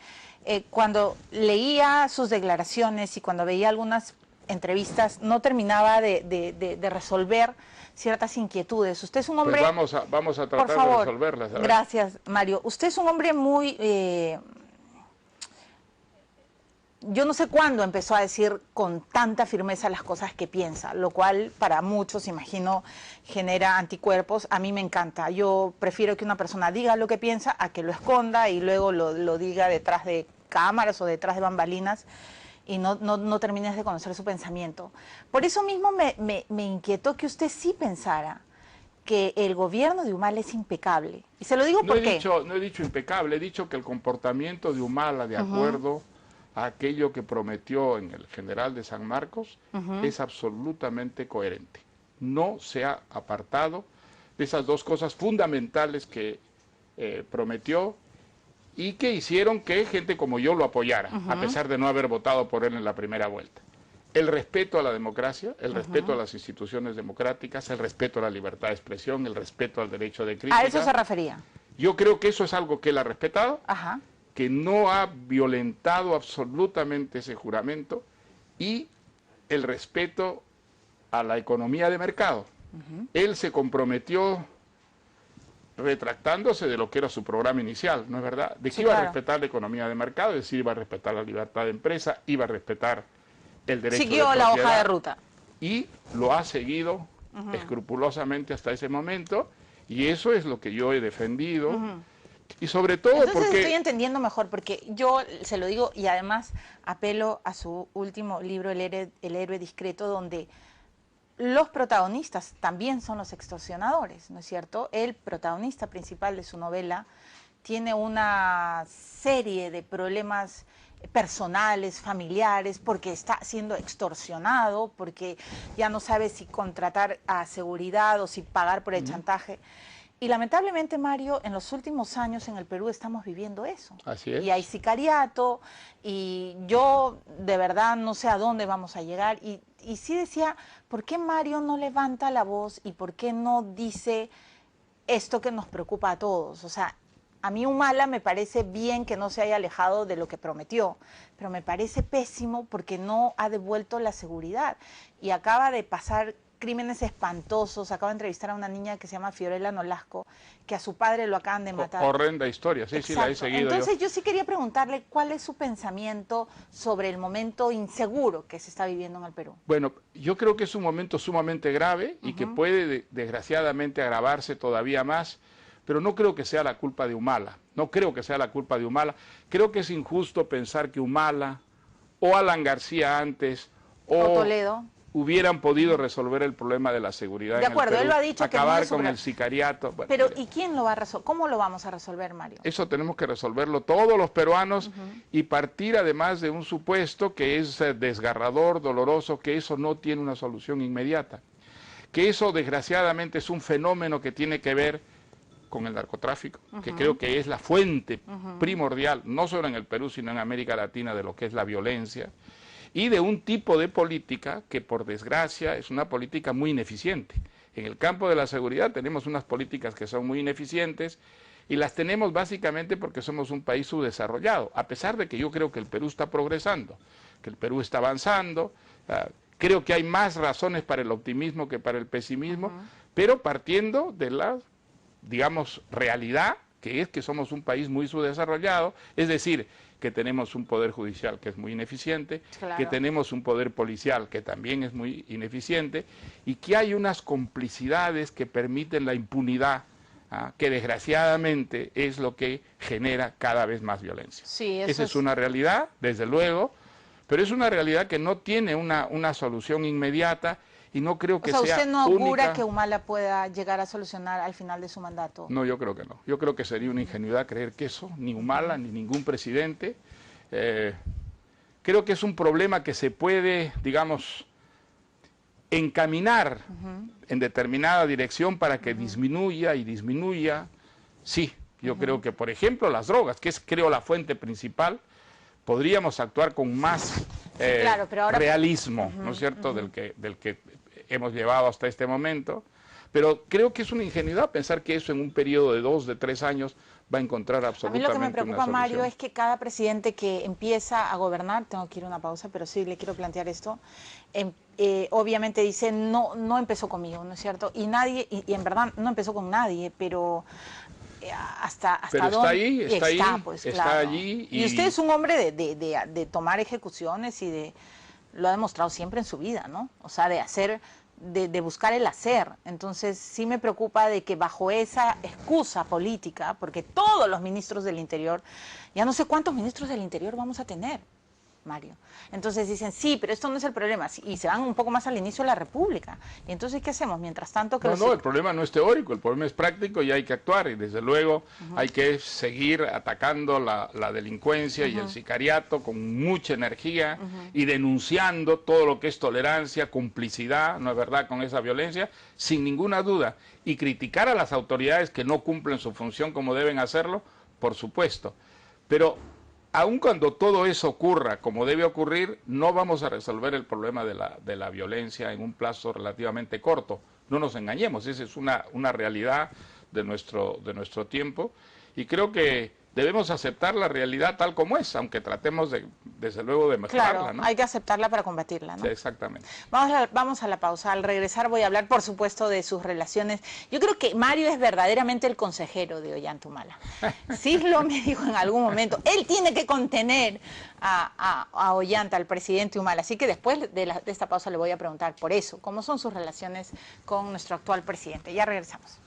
cuando leía sus declaraciones y cuando veía algunas entrevistas, no terminaba de resolver ciertas inquietudes. Usted es un hombre...
Pues vamos a tratar de resolverlas.
Gracias, Mario. Usted es un hombre muy... yo no sé cuándo empezó a decir con tanta firmeza las cosas que piensa, lo cual para muchos, imagino, genera anticuerpos. A mí me encanta. Yo prefiero que una persona diga lo que piensa a que lo esconda y luego lo diga detrás de cámaras o detrás de bambalinas y no termines de conocer su pensamiento. Por eso mismo me inquietó que usted sí pensara que el gobierno de Humala es impecable. Y se lo digo porque...
No he dicho impecable, he dicho que el comportamiento de Humala, de acuerdo a aquello que prometió en el General de San Marcos, es absolutamente coherente. No se ha apartado de esas dos cosas fundamentales que prometió y que hicieron que gente como yo lo apoyara, a pesar de no haber votado por él en la primera vuelta. El respeto a la democracia, el respeto a las instituciones democráticas, el respeto a la libertad de expresión, el respeto al derecho de crítica.
¿A eso se refería?
Yo creo que eso es algo que él ha respetado, que no ha violentado absolutamente ese juramento, y el respeto a la economía de mercado. Él se comprometió retractándose de lo que era su programa inicial, ¿no es verdad? De que iba a respetar la economía de mercado, es decir, iba a respetar la libertad de empresa, iba a respetar el derecho de propiedad.
Siguió la hoja de ruta.
Y lo ha seguido escrupulosamente hasta ese momento, y eso es lo que yo he defendido. Y sobre todo
Entonces estoy entendiendo mejor, porque yo se lo digo y además apelo a su último libro, El héroe discreto, donde los protagonistas también son los extorsionadores, ¿no es cierto? El protagonista principal de su novela tiene una serie de problemas personales, familiares, porque está siendo extorsionado, porque ya no sabe si contratar a seguridad o si pagar por el chantaje. Y lamentablemente, Mario, en los últimos años en el Perú estamos viviendo eso.
Así es.
Y hay sicariato, y yo de verdad no sé a dónde vamos a llegar. Y sí decía, ¿por qué Mario no levanta la voz y por qué no dice esto que nos preocupa a todos? O sea, a mí Humala me parece bien que no se haya alejado de lo que prometió, pero me parece pésimo porque no ha devuelto la seguridad. Y acaba de pasar crímenes espantosos. Acabo de entrevistar a una niña que se llama Fiorella Nolasco, que a su padre lo acaban de matar.
Horrenda historia, sí,
Exacto.
Sí, la he seguido.
Entonces yo sí quería preguntarle cuál es su pensamiento sobre el momento inseguro que se está viviendo en el Perú.
Bueno, yo creo que es un momento sumamente grave y que puede desgraciadamente agravarse todavía más, pero no creo que sea la culpa de Humala, no creo que sea la culpa de Humala. Creo que es injusto pensar que Humala o Alan García antes
o Toledo
hubieran podido resolver el problema de la seguridad.
De acuerdo,
en el Perú,
él lo ha dicho,
acabar
que no
con el sicariato. Bueno,
pero
mire,
¿y quién lo va a resolver? ¿Cómo lo vamos a resolver, Mario?
eso tenemos que resolverlo todos los peruanos y partir además de un supuesto que es desgarrador, doloroso, que eso no tiene una solución inmediata, que eso desgraciadamente es un fenómeno que tiene que ver con el narcotráfico, que creo que es la fuente primordial, no solo en el Perú, sino en América Latina, de lo que es la violencia, y de un tipo de política que, por desgracia, es una política muy ineficiente. En el campo de la seguridad tenemos unas políticas que son muy ineficientes y las tenemos básicamente porque somos un país subdesarrollado, a pesar de que yo creo que el Perú está progresando, que el Perú está avanzando. Creo que hay más razones para el optimismo que para el pesimismo, pero partiendo de la, digamos, realidad, que es que somos un país muy subdesarrollado, es decir, que tenemos un poder judicial que es muy ineficiente,
Claro.
que tenemos un poder policial que también es muy ineficiente, y que hay unas complicidades que permiten la impunidad, que desgraciadamente es lo que genera cada vez más violencia.
Sí,
Esa es una realidad, desde luego, pero es una realidad que no tiene una solución inmediata y no creo que sea
¿usted no augura
única.
que Humala pueda llegar a solucionar al final de su mandato?
No, yo creo que no. Yo creo que sería una ingenuidad creer que eso, ni Humala, ni ningún presidente. Creo que es un problema que se puede, digamos, encaminar en determinada dirección para que disminuya y disminuya. Sí, yo creo que, por ejemplo, las drogas, que es, creo, la fuente principal, podríamos actuar con más
Claro, pero ahora
realismo, ¿no es cierto?, del que hemos llevado hasta este momento, pero creo que es una ingenuidad pensar que eso en un periodo de 2, de 3 años va a encontrar
a mí
absolutamente
lo que me
una
preocupa, Mario,
solución.
es que cada presidente que empieza a gobernar, tengo que ir a una pausa, pero sí le quiero plantear esto, obviamente dice, no empezó conmigo, ¿no es cierto? Y nadie, y en verdad no empezó con nadie, pero hasta
Pero está
dónde
ahí, está ahí,
pues,
está
claro.
allí.
Y usted es un hombre de tomar ejecuciones y lo ha demostrado siempre en su vida, ¿no? O sea, de hacer, de buscar el hacer. Entonces sí me preocupa de que bajo esa excusa política, porque todos los ministros del Interior, ya no sé cuántos ministros del Interior vamos a tener, Mario. Entonces dicen, sí, pero esto no es el problema, y se van un poco más al inicio de la República. Y entonces, ¿qué hacemos? Mientras tanto que
No, el problema no es teórico, el problema es práctico y hay que actuar. Y desde luego hay que seguir atacando la delincuencia y el sicariato con mucha energía y denunciando todo lo que es tolerancia, complicidad, ¿no es verdad?, con esa violencia, sin ninguna duda. Y criticar a las autoridades que no cumplen su función como deben hacerlo, por supuesto. Pero aun cuando todo eso ocurra como debe ocurrir, no vamos a resolver el problema de la violencia en un plazo relativamente corto. No nos engañemos, esa es una realidad de nuestro tiempo y creo que debemos aceptar la realidad tal como es, aunque tratemos desde luego de mejorarla.
Claro,
¿no?
hay que aceptarla para combatirla, ¿no?
Sí, exactamente.
Vamos a la pausa. Al regresar voy a hablar, por supuesto, de sus relaciones. Yo creo que Mario es verdaderamente el consejero de Ollanta Humala. Cislo me dijo en algún momento, él tiene que contener a Ollanta, al presidente Humala. Así que después de esta pausa le voy a preguntar por eso, cómo son sus relaciones con nuestro actual presidente. Ya regresamos.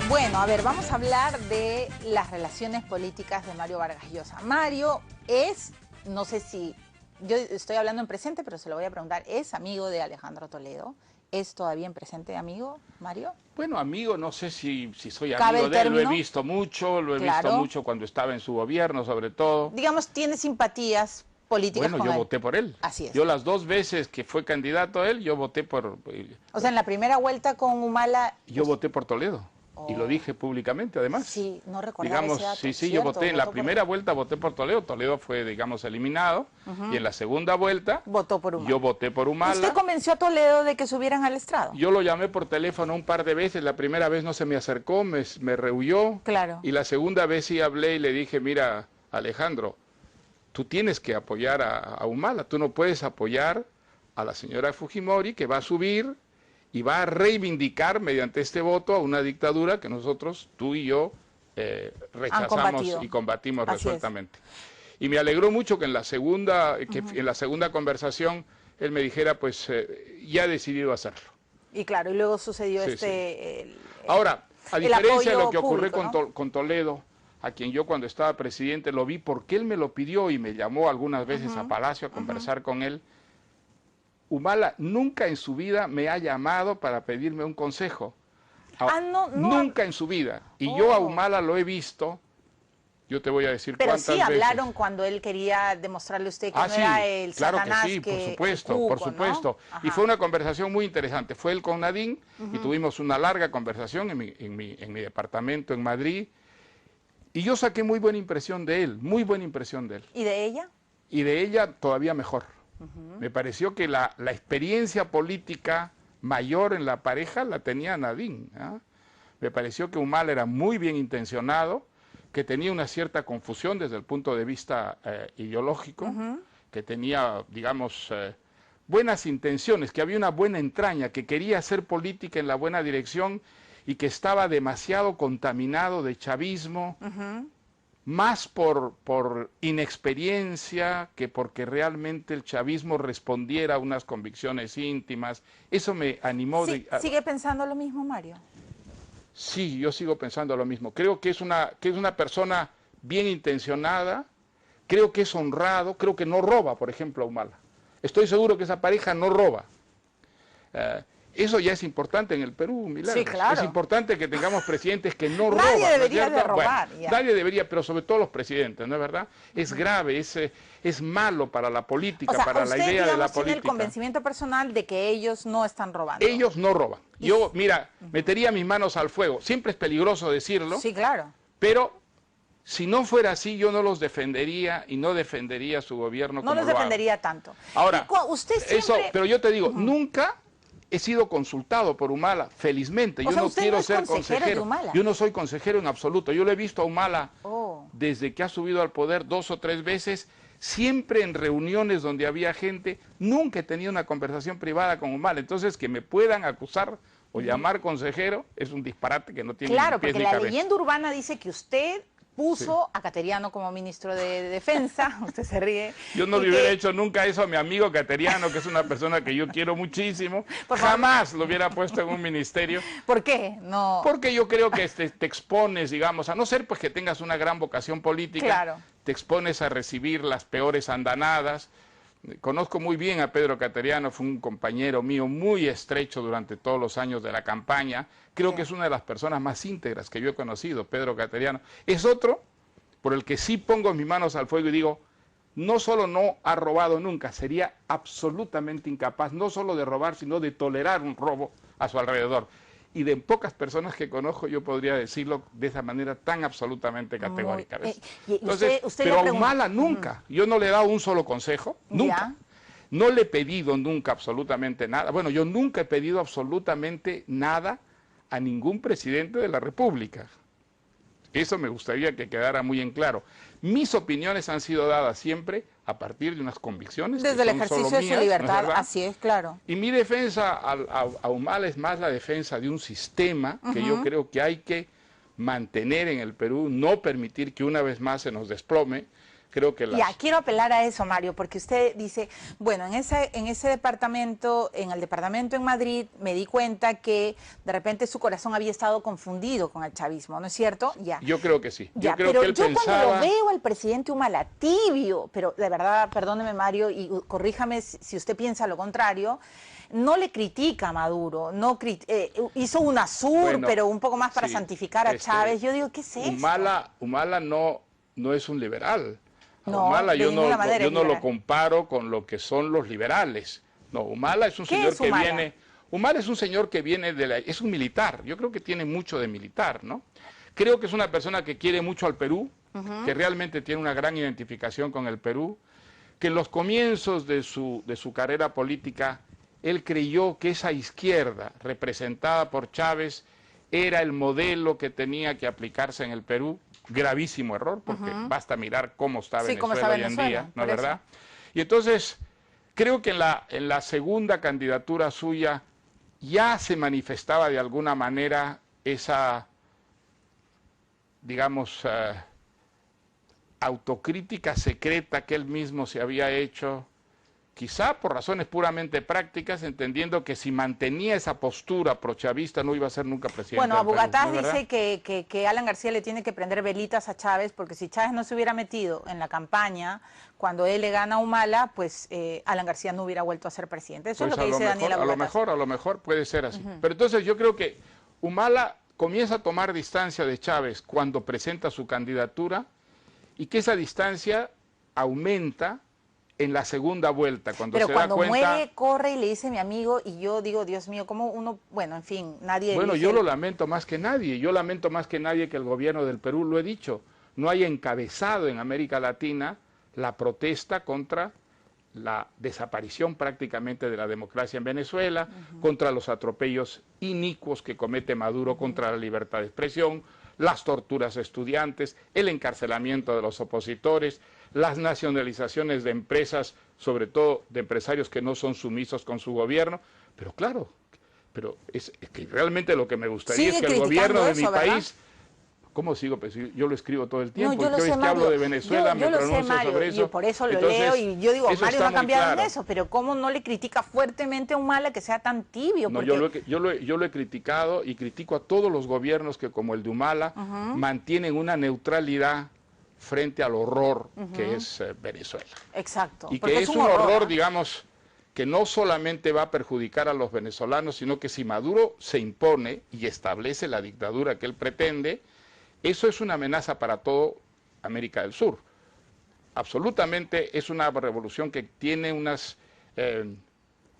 Bueno, a ver, vamos a hablar de las relaciones políticas de Mario Vargas Llosa. Mario es, no sé si, yo estoy hablando en presente, pero se lo voy a preguntar, ¿es amigo de Alejandro Toledo? ¿Es todavía en presente amigo, Mario?
Bueno, amigo, no sé si soy
¿Cabe
amigo
el
de él, lo he
término?
visto mucho,
Claro.
cuando estaba en su gobierno, sobre todo.
Digamos, tiene simpatías políticas
Bueno,
con
yo
él.
voté por él.
Así es.
Yo las 2 veces que fue candidato a él, yo voté por...
O sea, en la primera vuelta con Humala...
Yo voté por Toledo. Y lo dije públicamente, además.
Sí, no recordaba
Digamos,
ese dato.
sí, yo
¿Cierto?
voté. En la
Votó
primera vuelta voté por Toledo. Toledo fue, digamos, eliminado. Y en la segunda vuelta
Votó por Humala.
yo voté por Humala.
¿Usted convenció a Toledo de que subieran al estrado?
Yo lo llamé por teléfono un par de veces. La primera vez no se me acercó, me rehuyó.
Claro.
Y la segunda vez sí hablé y le dije, mira, Alejandro, tú tienes que apoyar a Humala. Tú no puedes apoyar a la señora Fujimori, que va a subir y va a reivindicar mediante este voto a una dictadura que nosotros, tú y yo, rechazamos y combatimos resueltamente. Y me alegró mucho que en la segunda, conversación él me dijera, pues ya he decidido hacerlo.
Y claro, y luego sucedió
Ahora, a diferencia de lo que ocurrió
público,
con Toledo, a quien yo cuando estaba presidente lo vi porque él me lo pidió y me llamó algunas veces a Palacio a conversar con él, Humala nunca en su vida me ha llamado para pedirme un consejo. Nunca en su vida. Y yo a Humala lo he visto, yo te voy a decir cuántas veces.
Pero sí hablaron cuando él quería demostrarle a usted que no era el Satanás.
Claro que sí, por supuesto, por supuesto. ¿No? Y fue una conversación muy interesante. Fue él con Nadine y tuvimos una larga conversación en mi departamento en Madrid. Y yo saqué muy buena impresión de él, muy buena impresión de él.
¿Y de ella?
Y de ella todavía mejor. Me pareció que la experiencia política mayor en la pareja la tenía Nadine. Me pareció que Humala era muy bien intencionado, que tenía una cierta confusión desde el punto de vista ideológico, que tenía, digamos, buenas intenciones, que había una buena entraña, que quería hacer política en la buena dirección y que estaba demasiado contaminado de chavismo, más por inexperiencia que porque realmente el chavismo respondiera a unas convicciones íntimas. Eso me animó.
¿Sigue pensando lo mismo, Mario?
Sí, yo sigo pensando lo mismo. Creo que es una persona bien intencionada, creo que es honrado, creo que no roba, por ejemplo, a Humala. Estoy seguro que esa pareja no roba. Eso ya es importante en el Perú, Milagros.
Sí, claro.
Es importante que tengamos presidentes que no roban.
Nadie debería de robar.
Bueno, nadie debería, pero sobre todo los presidentes, ¿no es verdad? Es grave, es malo para la política, para la idea de la política.
Tiene el convencimiento personal de que ellos no están robando.
Ellos no roban. Yo, mira, metería mis manos al fuego. Siempre es peligroso decirlo.
Sí, claro.
Pero si no fuera así, yo no los defendería y no defendería su gobierno como lo hago.
No los defendería tanto.
Ahora,
usted siempre...
pero yo te digo, nunca he sido consultado por Humala, felizmente. Yo no quiero ser consejero. Yo no soy consejero en absoluto. Yo lo he visto a Humala desde que ha subido al poder 2 o 3 veces, siempre en reuniones donde había gente. Nunca he tenido una conversación privada con Humala. Entonces, que me puedan acusar o llamar consejero es un disparate que no tiene ni pies ni cabeza.
Claro, porque la leyenda urbana dice que usted puso a Cateriano como ministro de Defensa, usted se ríe.
Yo no le hubiera hecho nunca eso a mi amigo Cateriano, que es una persona que yo quiero muchísimo. Jamás lo hubiera puesto en un ministerio.
¿Por qué? No.
Porque yo creo que te expones, digamos, a no ser pues que tengas una gran vocación política, te expones a recibir las peores andanadas. Conozco muy bien a Pedro Cateriano, fue un compañero mío muy estrecho durante todos los años de la campaña. Creo que es una de las personas más íntegras que yo he conocido, Pedro Cateriano. Es otro por el que sí pongo mis manos al fuego y digo, no solo no ha robado nunca, sería absolutamente incapaz, no solo de robar, sino de tolerar un robo a su alrededor. Y de pocas personas que conozco yo podría decirlo de esa manera tan absolutamente categórica. Entonces, pero a Humala nunca, yo no le he dado un solo consejo, nunca. No le he pedido nunca absolutamente nada. Bueno, yo nunca he pedido absolutamente nada a ningún presidente de la República. Eso me gustaría que quedara muy en claro. Mis opiniones han sido dadas siempre a partir de unas convicciones.
Desde el ejercicio de su libertad,
¿no es
así es, claro.
Y mi defensa a Humala es más la defensa de un sistema que yo creo que hay que mantener en el Perú, no permitir que una vez más se nos desplome. Creo que
Ya, quiero apelar a eso, Mario, porque usted dice, bueno, en ese departamento, en el departamento en Madrid, me di cuenta que de repente su corazón había estado confundido con el chavismo, ¿no es cierto? Ya.
Yo creo que sí.
Ya, pero yo cuando lo veo al presidente Humala tibio, pero de verdad, perdóneme, Mario, y corríjame si usted piensa lo contrario, no le critica a Maduro, hizo un azul, pero un poco más para santificar a Chávez. Yo digo, ¿qué es eso?
Humala no es un liberal.
No,
Humala yo no lo comparo con lo que son los liberales. No, Humala es un señor que viene... Humala es un señor que viene es un militar. Yo creo que tiene mucho de militar, ¿no? Creo que es una persona que quiere mucho al Perú, que realmente tiene una gran identificación con el Perú, que en los comienzos de su carrera política, él creyó que esa izquierda representada por Chávez era el modelo que tenía que aplicarse en el Perú. Gravísimo error, porque basta mirar cómo está Venezuela hoy en día, ¿no es verdad? Y entonces, creo que en la segunda candidatura suya ya se manifestaba de alguna manera esa, digamos, autocrítica secreta que él mismo se había hecho, quizá por razones puramente prácticas, entendiendo que si mantenía esa postura prochavista no iba a ser nunca presidente.
Bueno,
del Perú,
Abugataz
¿no es verdad?
dice que Alan García le tiene que prender velitas a Chávez, porque si Chávez no se hubiera metido en la campaña, cuando él le gana a Humala, pues Alan García no hubiera vuelto a ser presidente. Eso
Pues
es lo que dice Daniel Abugataz.
a lo mejor puede ser así. Pero entonces yo creo que Humala comienza a tomar distancia de Chávez cuando presenta su candidatura y que esa distancia aumenta en la segunda vuelta, cuando
Pero
se
cuando
da cuenta...
muere, corre y le dice mi amigo, y yo digo, Dios mío, ¿cómo uno...? Bueno, en fin, nadie
Bueno,
dice...
yo lo lamento más que nadie. Yo lamento más que nadie que el gobierno del Perú, lo he dicho, no haya encabezado en América Latina la protesta contra la desaparición prácticamente de la democracia en Venezuela, contra los atropellos inicuos que comete Maduro contra la libertad de expresión, las torturas a estudiantes, el encarcelamiento de los opositores, las nacionalizaciones de empresas, sobre todo de empresarios que no son sumisos con su gobierno. Pero claro, es que realmente lo que me gustaría es que el gobierno de mi país... ¿Cómo sigo? Pues yo lo escribo todo el tiempo.
No, yo lo
y
sé,
que
Mario.
hablo de Venezuela
Yo
me
lo sé,
pronuncio
Mario,
sobre eso.
y por eso lo
Entonces,
leo y yo digo,
eso
Mario
está
no ha
muy
cambiado
claro.
en eso, pero ¿cómo no le critica fuertemente a Humala que sea tan tibio?
No,
Porque...
yo lo he criticado y critico a todos los gobiernos que, como el de Humala, mantienen una neutralidad frente al horror que es Venezuela.
Exacto.
Y
porque
que es un horror,
¿eh?
digamos, que no solamente va a perjudicar a los venezolanos, sino que si Maduro se impone y establece la dictadura que él pretende, eso es una amenaza para todo América del Sur. Absolutamente es una revolución que tiene unas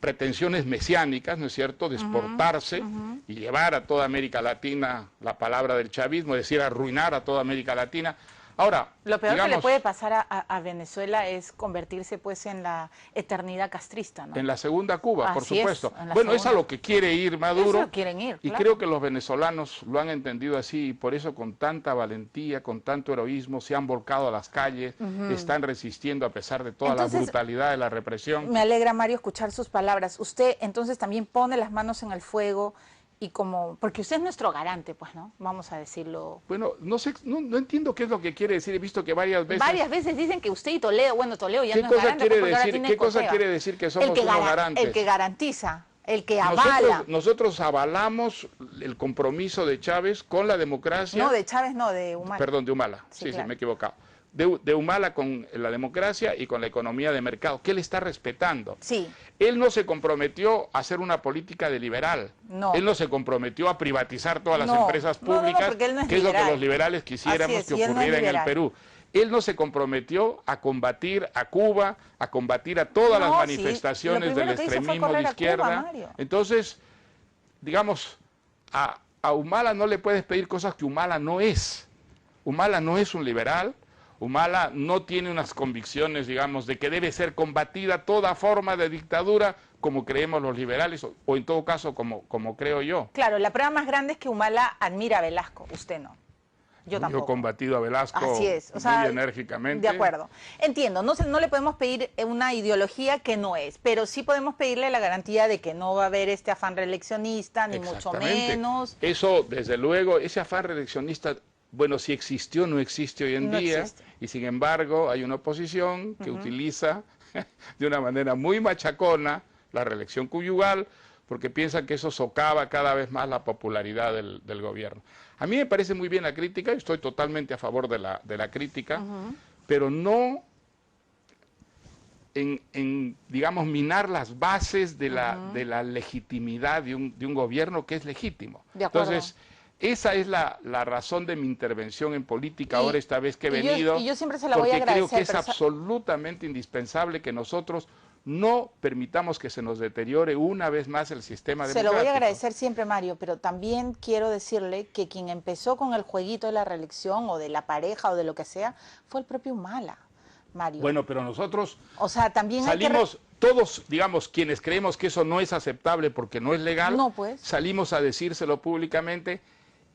pretensiones mesiánicas, ¿no es cierto?, de exportarse y llevar a toda América Latina la palabra del chavismo, es decir, arruinar a toda América Latina. Ahora,
lo peor
digamos,
que le puede pasar a Venezuela es convertirse pues en la eternidad castrista, ¿no?
En la segunda Cuba, por
Así
supuesto.
es,
Bueno, es a lo que quiere ir Maduro.
Eso quieren ir,
y
claro.
creo que los venezolanos lo han entendido así y por eso con tanta valentía, con tanto heroísmo, se han volcado a las calles, están resistiendo a pesar de toda
Entonces,
la brutalidad de la represión.
Me alegra, Mario, escuchar sus palabras. Usted entonces también pone las manos en el fuego y como, porque usted es nuestro garante, pues, ¿no? Vamos a decirlo.
Bueno, no sé, no entiendo qué es lo que quiere decir. He visto que varias veces
Dicen que usted y Toledo, bueno, Toledo ya
¿Qué
no es
cosa
garante,
quiere
porque ahora
decir?
tiene
¿Qué cosa
Correa.
quiere decir que somos unos garantes?
El que garantiza, el que avala.
Nosotros avalamos el compromiso de Chávez con la democracia.
No, de Chávez no, de Humala.
Perdón, de Humala. Sí,
claro.
me he equivocado. De Humala con la democracia y con la economía de mercado, que él está respetando.
Sí.
Él no se comprometió a hacer una política de liberal.
No.
Él no se comprometió a privatizar todas las
No.
empresas públicas,
porque él no es
que es lo que
liberal.
los liberales quisiéramos
Así es,
que
y él no es
ocurriera en el
liberal.
Perú. Él no se comprometió a combatir a Cuba, a combatir a todas las manifestaciones del extremismo de izquierda.
Cuba,
entonces, digamos, a Humala no le puedes pedir cosas que Humala no es. Humala no es un liberal. Humala no tiene unas convicciones, digamos, de que debe ser combatida toda forma de dictadura como creemos los liberales, o en todo caso como creo yo.
Claro, la prueba más grande es que Humala admira a Velasco, usted no. Yo tampoco.
Yo he combatido a Velasco
Así es, o sea,
muy enérgicamente.
De acuerdo. Entiendo, no le podemos pedir una ideología que no es, pero sí podemos pedirle la garantía de que no va a haber este afán reeleccionista, ni mucho menos.
Eso, desde luego, ese afán reeleccionista, bueno, si existió, no existe hoy en día, y sin embargo hay una oposición que utiliza de una manera muy machacona la reelección conyugal, porque piensan que eso socava cada vez más la popularidad del gobierno. A mí me parece muy bien la crítica, yo estoy totalmente a favor de la crítica, pero no en, digamos, minar las bases de la legitimidad de un gobierno que es legítimo.
De acuerdo.
Entonces, esa es la razón de mi intervención en política ahora esta vez que he venido,
yo siempre se la voy a agradecer,
porque creo que es absolutamente indispensable que nosotros no permitamos que se nos deteriore una vez más el sistema democrático.
Se lo voy a agradecer siempre, Mario, pero también quiero decirle que quien empezó con el jueguito de la reelección o de la pareja o de lo que sea fue el propio Humala, Mario.
Bueno, pero nosotros
también
salimos, todos, digamos, quienes creemos que eso no es aceptable porque no es legal, salimos a decírselo públicamente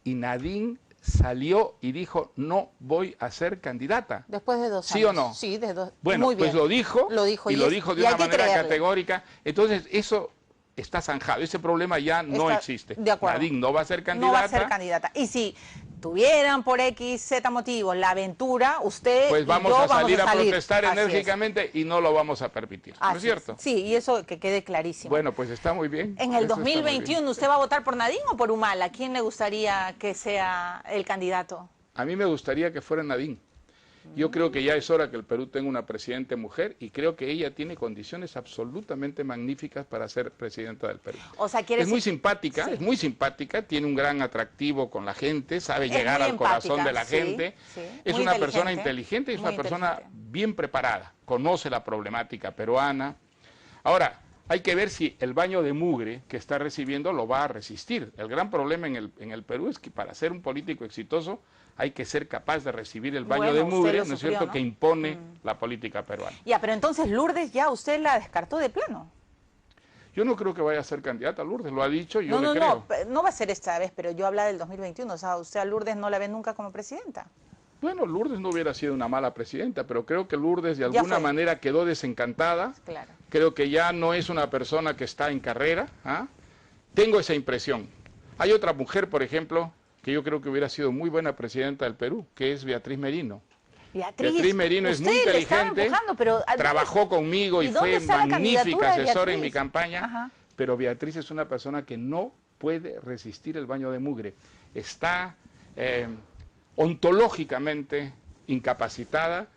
y Nadine salió y dijo, no voy a ser candidata.
Después de 2 años.
¿Sí o no?
Sí, de 2.
Bueno,
muy bien.
Pues lo dijo y lo dijo de una manera categórica. Entonces, eso está zanjado. Ese problema ya no existe.
De acuerdo.
Nadine no va a ser candidata.
No va a ser candidata. Y si tuvieran por X, Z motivos la aventura, usted
pues vamos a salir a protestar
Así
enérgicamente y no lo vamos a permitir. ¿No es cierto?
Sí, y eso que quede clarísimo.
Bueno, pues está muy bien.
En el 2021, ¿usted va a votar por Nadine o por Humala? ¿Quién le gustaría que sea el candidato?
A mí me gustaría que fuera Nadine. Yo creo que ya es hora que el Perú tenga una presidente mujer y creo que ella tiene condiciones absolutamente magníficas para ser presidenta del Perú.
O sea,
es muy simpática, es muy simpática, tiene un gran atractivo con la gente, sabe llegar al corazón de la gente, es una persona inteligente y es una persona bien preparada, conoce la problemática peruana. Ahora, hay que ver si el baño de mugre que está recibiendo lo va a resistir. El gran problema en el Perú es que para ser un político exitoso hay que ser capaz de recibir el baño de mugre, ¿no es cierto?, que impone la política peruana.
Ya, pero entonces Lourdes ya usted la descartó de plano.
Yo no creo que vaya a ser candidata, Lourdes, lo ha dicho, yo le creo.
No va a ser esta vez, pero yo habla del 2021, o sea, usted a Lourdes no la ve nunca como presidenta.
Bueno, Lourdes no hubiera sido una mala presidenta, pero creo que Lourdes de alguna manera quedó desencantada.
Claro.
Creo que ya no es una persona que está en carrera. Tengo esa impresión. Hay otra mujer, por ejemplo, que yo creo que hubiera sido muy buena presidenta del Perú, que es Beatriz Merino. Beatriz Merino es muy inteligente, trabajó conmigo y fue magnífica asesora en mi campaña, pero Beatriz es una persona que no puede resistir el baño de mugre. Está ontológicamente incapacitada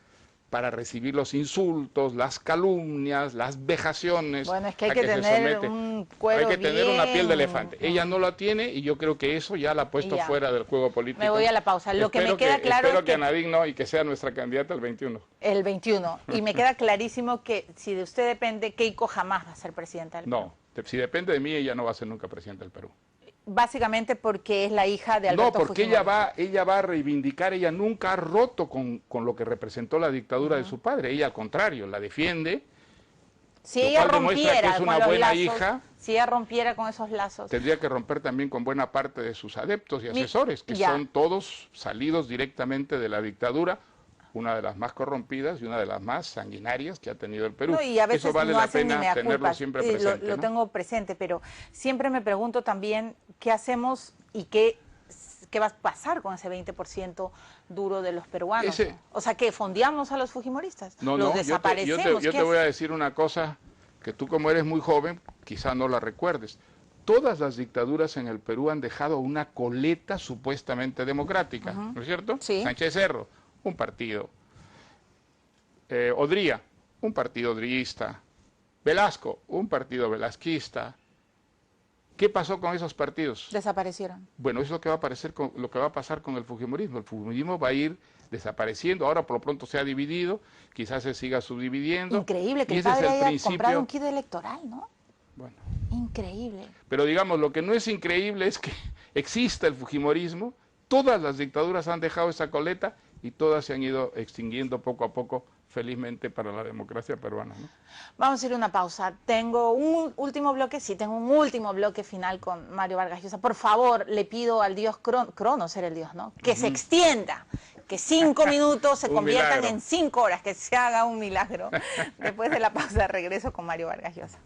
para recibir los insultos, las calumnias, las vejaciones.
Bueno, es que hay que tener un cuero
hay que tener una piel de elefante. Ella no la tiene y yo creo que eso ya la ha puesto fuera del juego político.
Me voy a la pausa. Lo que me queda claro
espero que Nadine no y que sea nuestra candidata el 21.
El 21. Y me queda clarísimo que si de usted depende, Keiko jamás va a ser presidenta del Perú.
No, si depende de mí, ella no va a ser nunca presidenta del Perú.
Básicamente porque es la hija de Alberto
Fujimori.
Fujimori.
ella va a reivindicar, ella nunca ha roto con lo que representó la dictadura de su padre, ella al contrario, la defiende.
Si ella rompiera
que es una
con
buena
lazos,
hija,
si ella rompiera con esos lazos.
Tendría que romper también con buena parte de sus adeptos y asesores, que son todos salidos directamente de la dictadura, una de las más corrompidas y una de las más sanguinarias que ha tenido el Perú.
No, y a veces
eso vale
no
la pena tenerlo siempre presente.
Lo tengo presente, pero siempre me pregunto también qué hacemos y qué va a pasar con ese 20% duro de los peruanos. O sea, ¿que fondeamos a los fujimoristas? ¿Los desaparecemos?
Yo te voy a decir una cosa que tú, como eres muy joven, quizá no la recuerdes. Todas las dictaduras en el Perú han dejado una coleta supuestamente democrática, ¿no es cierto?
Sí.
Sánchez Cerro, un partido. Odría, un partido odriista. Velasco, un partido velasquista. ¿Qué pasó con esos partidos?
Desaparecieron.
Bueno, eso es lo que va a pasar con el fujimorismo. El fujimorismo va a ir desapareciendo. Ahora por lo pronto se ha dividido, quizás se siga subdividiendo.
Increíble que el padre haya comprado un kit electoral, ¿no?
Bueno.
Increíble.
Pero digamos, lo que no es increíble es que exista el fujimorismo. Todas las dictaduras han dejado esa coleta y todas se han ido extinguiendo poco a poco, felizmente para la democracia peruana, ¿no?
Vamos a ir a una pausa. Tengo un último bloque, tengo un último bloque final con Mario Vargas Llosa. Por favor, le pido al dios Cronos, era el dios, ¿no? Que se extienda, que 5 minutos se conviertan en 5 horas, que se haga un milagro. Después de la pausa regreso con Mario Vargas Llosa.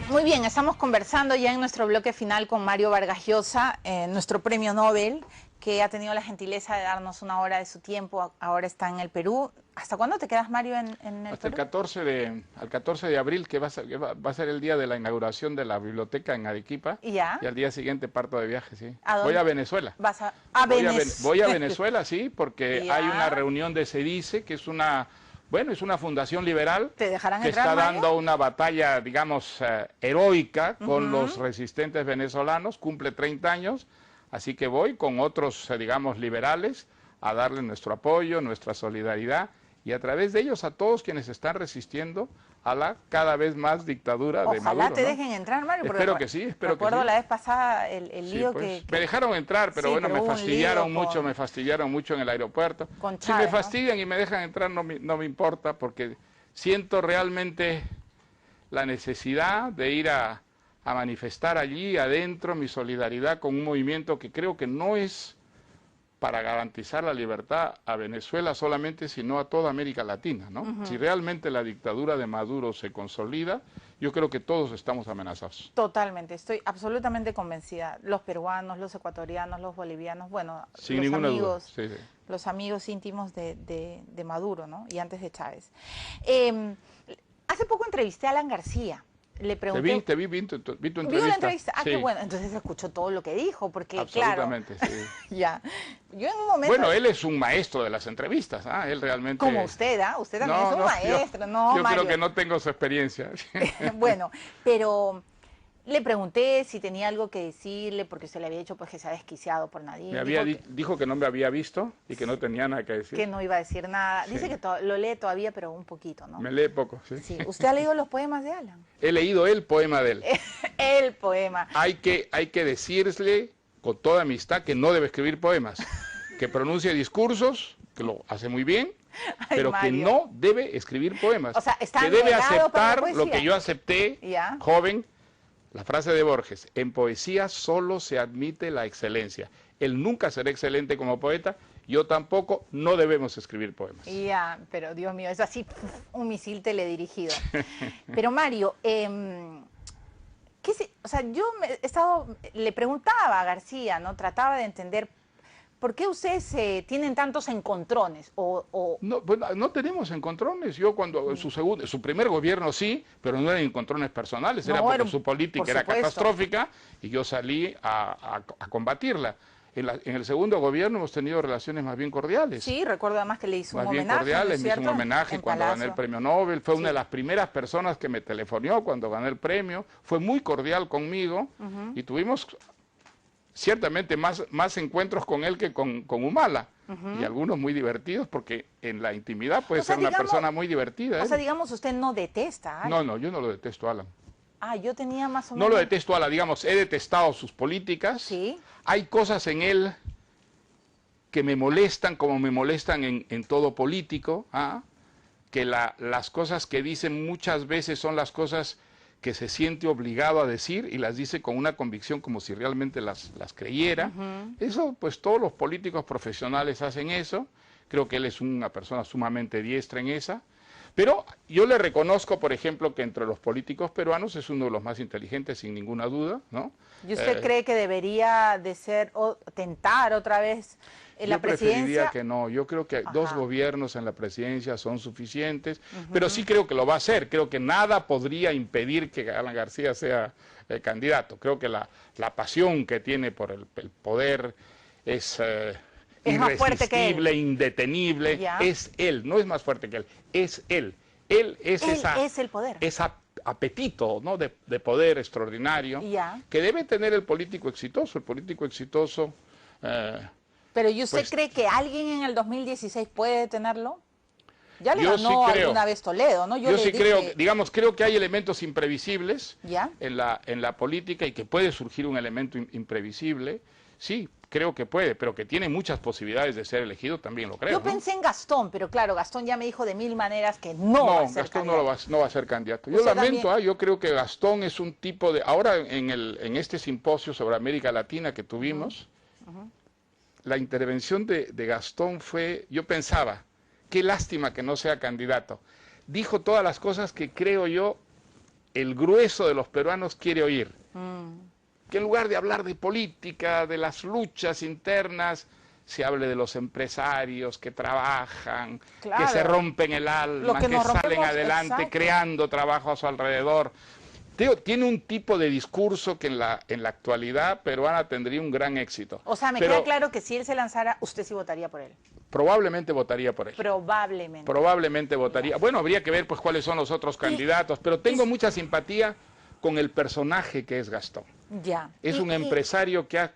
Muy bien, estamos conversando ya en nuestro bloque final con Mario Vargas Llosa, nuestro premio Nobel, que ha tenido la gentileza de darnos una hora de su tiempo, ahora está en el Perú. ¿Hasta cuándo te quedas, Mario, en el Perú?
Hasta el 14 de abril, que va a ser el día de la inauguración de la biblioteca en Arequipa.
¿Y ya?
Y al día siguiente parto de viaje, sí.
¿A dónde?
Voy a Venezuela. Voy a Venezuela, sí, porque hay una reunión de SEDICE, que es una... Bueno, es una fundación liberal que está dando una batalla, digamos, heroica con los resistentes venezolanos, cumple 30 años, así que voy con otros, digamos, liberales a darle nuestro apoyo, nuestra solidaridad y a través de ellos a todos quienes están resistiendo a la cada vez más dictadura de Maduro.
Ojalá te dejen entrar, Mario.
Espero que sí, espero que sí.
Recuerdo la vez pasada el lío
pues, me dejaron entrar, pero bueno, me fastidiaron mucho en el aeropuerto. Si me fastidian y me dejan entrar no me importa, porque siento realmente la necesidad de ir a manifestar allí adentro mi solidaridad con un movimiento que creo que no es para garantizar la libertad a Venezuela solamente, sino a toda América Latina, ¿no? Si realmente la dictadura de Maduro se consolida, yo creo que todos estamos amenazados.
Totalmente, estoy absolutamente convencida. Los peruanos, los ecuatorianos, los bolivianos, bueno,
Sin ninguna duda. Sí, sí.
Los amigos íntimos de Maduro, ¿no? Y antes de Chávez. Hace poco entrevisté a Alan García. Le pregunté...
Te vi tu entrevista.
¿Vio la entrevista? Ah,
sí.
qué bueno. Entonces escuchó todo lo que dijo, porque
absolutamente,
claro...
sí.
Ya. Yo en un momento...
Bueno, él es un maestro de las entrevistas, ¿ah? Él realmente...
Como usted, ¿ah? Usted también es un maestro,
yo
Mario.
creo que no tengo su experiencia.
Bueno, pero... Le pregunté si tenía algo que decirle, porque usted le había dicho pues que se ha desquiciado por Nadine.
Dijo que no me había visto y que no tenía nada que decir.
Que no iba a decir nada.
Sí.
Dice que lo lee todavía, pero un poquito, ¿no?
Me lee poco, sí.
Sí. ¿Usted ha leído los poemas de Alan?
He leído el poema de él.
El poema.
Hay que decirle con toda amistad que no debe escribir poemas, que pronuncie discursos, que lo hace muy bien, pero que no debe escribir poemas.
O sea, está
que debe
negado
aceptar
para la
lo que
poesía.
yo acepté,
¿Ya?
joven. La frase de Borges, en poesía solo se admite la excelencia. Él nunca será excelente como poeta, yo tampoco, no debemos escribir poemas.
Ya, pero Dios mío, es así un misil teledirigido. Pero Mario, o sea, le preguntaba a García, ¿no? Trataba de entender por qué ustedes tienen tantos encontrones
No, pues, no tenemos encontrones. Yo cuando su primer gobierno sí, pero no eran encontrones personales, era porque su política era catastrófica y yo salí a combatirla. En el segundo gobierno hemos tenido relaciones más bien cordiales.
Sí, recuerdo además que le hizo un homenaje.
Más bien cordiales,
¿no
me hizo un homenaje
en
cuando
Palacio.
gané el premio Nobel. Fue una de las primeras personas que me telefonió cuando gané el premio. Fue muy cordial conmigo y tuvimos ciertamente más encuentros con él que con Humala. Y algunos muy divertidos porque en la intimidad puede ser una persona muy divertida.
O sea, digamos, usted no detesta a Alan.
No, yo no lo detesto a Alan.
Ah, yo tenía más o menos...
No lo detesto a Alan, digamos, he detestado sus políticas.
Sí.
Hay cosas en él que me molestan, como me molestan en todo político, que las cosas que dicen muchas veces son las cosas que se siente obligado a decir y las dice con una convicción como si realmente las creyera. Eso, pues todos los políticos profesionales hacen eso. Creo que él es una persona sumamente diestra en esa. Pero yo le reconozco, por ejemplo, que entre los políticos peruanos es uno de los más inteligentes, sin ninguna duda, ¿no?
¿Y usted cree que debería de ser o tentar otra vez la presidencia?
Yo preferiría que no. Yo creo que 2 gobiernos en la presidencia son suficientes, pero sí creo que lo va a hacer. Creo que nada podría impedir que Alan García sea candidato. Creo que la pasión que tiene por el poder es irresistible, indetenible.
Ya.
Es él, no es más fuerte que él, es él. Él es
el poder.
Ese apetito, ¿no? de poder extraordinario que debe tener el político exitoso. El político exitoso...
¿Pero y usted cree que alguien en el 2016 puede detenerlo? Ya le ganó alguna vez Toledo, ¿no?
Yo sí creo, digamos, creo que hay elementos imprevisibles en la política y que puede surgir un elemento imprevisible. Sí, creo que puede, pero que tiene muchas posibilidades de ser elegido, también lo creo.
Yo pensé en Gastón, pero claro, Gastón ya me dijo de 1000 maneras que no va a ser
Gastón
candidato.
no va a ser candidato. Yo lamento, yo creo que Gastón es un tipo de... Ahora, en este simposio sobre América Latina que tuvimos, la intervención de Gastón fue... Yo pensaba, qué lástima que no sea candidato. Dijo todas las cosas que creo yo el grueso de los peruanos quiere oír. Que en lugar de hablar de política, de las luchas internas, se hable de los empresarios que trabajan, que se rompen el alma, que salen adelante creando trabajo a su alrededor. Tiene un tipo de discurso que en la actualidad peruana tendría un gran éxito.
O sea, me queda claro que si él se lanzara, usted sí votaría por él.
Probablemente votaría por él.
Probablemente.
Probablemente votaría. Bueno, habría que ver pues cuáles son los otros candidatos, pero tengo mucha simpatía con el personaje que es Gastón. Es un empresario que ha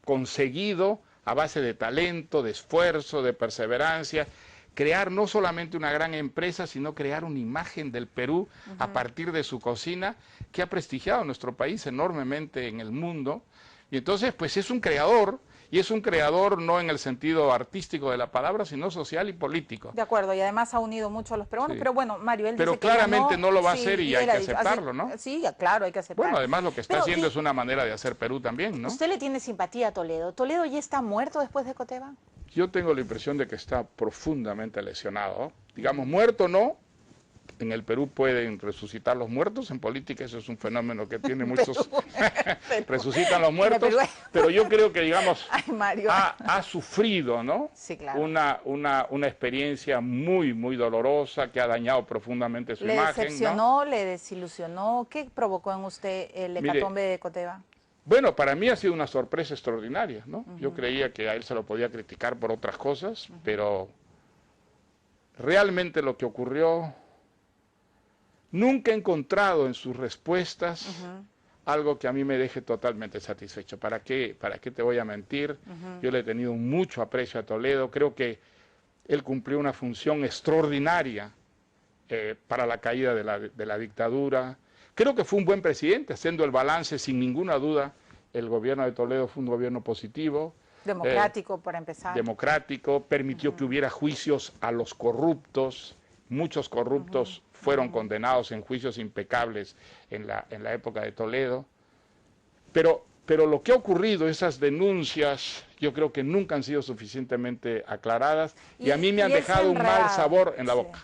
conseguido, a base de talento, de esfuerzo, de perseverancia, crear no solamente una gran empresa, sino crear una imagen del Perú a partir de su cocina, que ha prestigiado a nuestro país enormemente en el mundo. Y entonces, pues es un creador, y es un creador no en el sentido artístico de la palabra, sino social y político.
De acuerdo, y además ha unido mucho a los peruanos,
Sí.
pero bueno, Mario, él
Pero
dice que
claramente
ganó,
no lo va a
sí,
hacer y hay
él
que
ha dicho,
aceptarlo,
así,
¿no?
Sí, claro, hay que aceptarlo.
Bueno, además lo que está
Pero,
haciendo es una manera de hacer Perú también, ¿no?
¿usted le tiene simpatía a Toledo? ¿Toledo ya está muerto después de Coteva?
Yo tengo la impresión de que está profundamente lesionado. Digamos, muerto no. En el Perú pueden resucitar los muertos, en política eso es un fenómeno que tiene muchos, resucitan los muertos, pero yo creo que, digamos,
Ay, Mario.
ha sufrido, ¿no?
Sí, claro.
Una experiencia muy, muy dolorosa que ha dañado profundamente su imagen.
¿Le decepcionó,
¿no?
le desilusionó? ¿Qué provocó en usted el
Mire,
hecatombe de Coteva?
Bueno, para mí ha sido una sorpresa extraordinaria, ¿no? Yo creía que a él se lo podía criticar por otras cosas, pero realmente lo que ocurrió, nunca he encontrado en sus respuestas algo que a mí me deje totalmente satisfecho. ¿Para qué te voy a mentir? Yo le he tenido mucho aprecio a Toledo, creo que él cumplió una función extraordinaria para la caída de la dictadura. Creo que fue un buen presidente, haciendo el balance, sin ninguna duda, el gobierno de Toledo fue un gobierno positivo.
Democrático, para empezar.
Democrático, permitió que hubiera juicios a los corruptos, muchos corruptos fueron condenados en juicios impecables en la época de Toledo. Pero lo que ha ocurrido, esas denuncias, yo creo que nunca han sido suficientemente aclaradas y a mí me han dejado un mal sabor en la boca.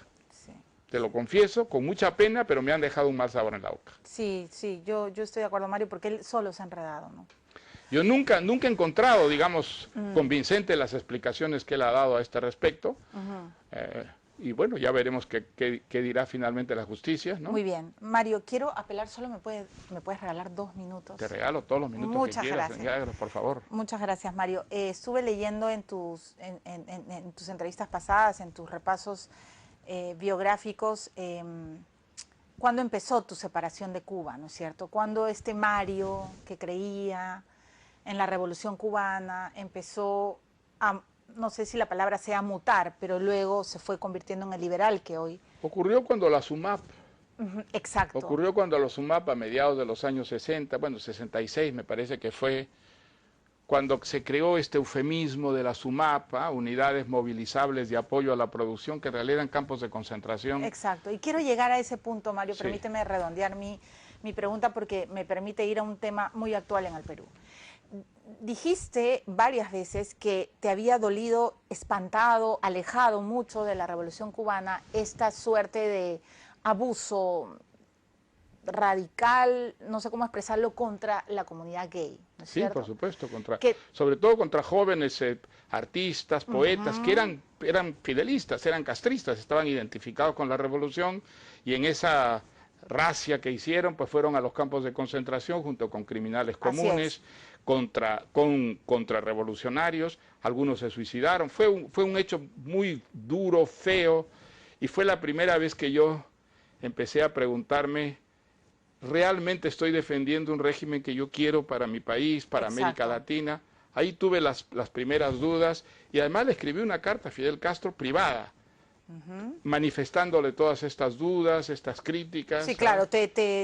Te lo confieso, con mucha pena, pero me han dejado un mal sabor en la boca.
Sí, yo estoy de acuerdo, Mario, porque él solo se ha enredado, ¿no?
Yo nunca he encontrado, digamos, convincente las explicaciones que él ha dado a este respecto. Y bueno, ya veremos qué dirá finalmente la justicia, ¿no?
Muy bien. Mario, quiero apelar, solo me puedes regalar 2 minutos.
Te regalo todos los minutos
Muchas
que quieras,
gracias.
Milagros, por favor.
Muchas gracias, Mario. Estuve leyendo en tus entrevistas pasadas, en tus repasos biográficos, cuándo empezó tu separación de Cuba, ¿no es cierto? Cuando este Mario, que creía en la Revolución Cubana, empezó a, no sé si la palabra sea mutar, pero luego se fue convirtiendo en el liberal que hoy...
Ocurrió cuando la SUMAP.
Exacto.
Ocurrió cuando la SUMAP a mediados de los años 60, bueno, 66 me parece que fue, cuando se creó este eufemismo de la SUMAP, unidades movilizables de apoyo a la producción, que en realidad eran campos de concentración.
Exacto, y quiero llegar a ese punto, Mario,
Sí.
Permíteme redondear mi pregunta porque me permite ir a un tema muy actual en el Perú. Dijiste varias veces que te había dolido, espantado, alejado mucho de la Revolución Cubana esta suerte de abuso radical, no sé cómo expresarlo, contra la comunidad gay, ¿no es
Sí,
cierto?
por supuesto,
Que-
sobre todo contra jóvenes artistas, poetas, que eran fidelistas, eran castristas, estaban identificados con la revolución y en esa racia que hicieron, pues fueron a los campos de concentración junto con criminales comunes, contra revolucionarios, algunos se suicidaron. Fue un hecho muy duro, feo, y fue la primera vez que yo empecé a preguntarme, ¿realmente estoy defendiendo un régimen que yo quiero para mi país, para América Latina? Ahí tuve las primeras dudas y además le escribí una carta a Fidel Castro privada, manifestándole todas estas dudas, estas críticas.
Sí, claro, te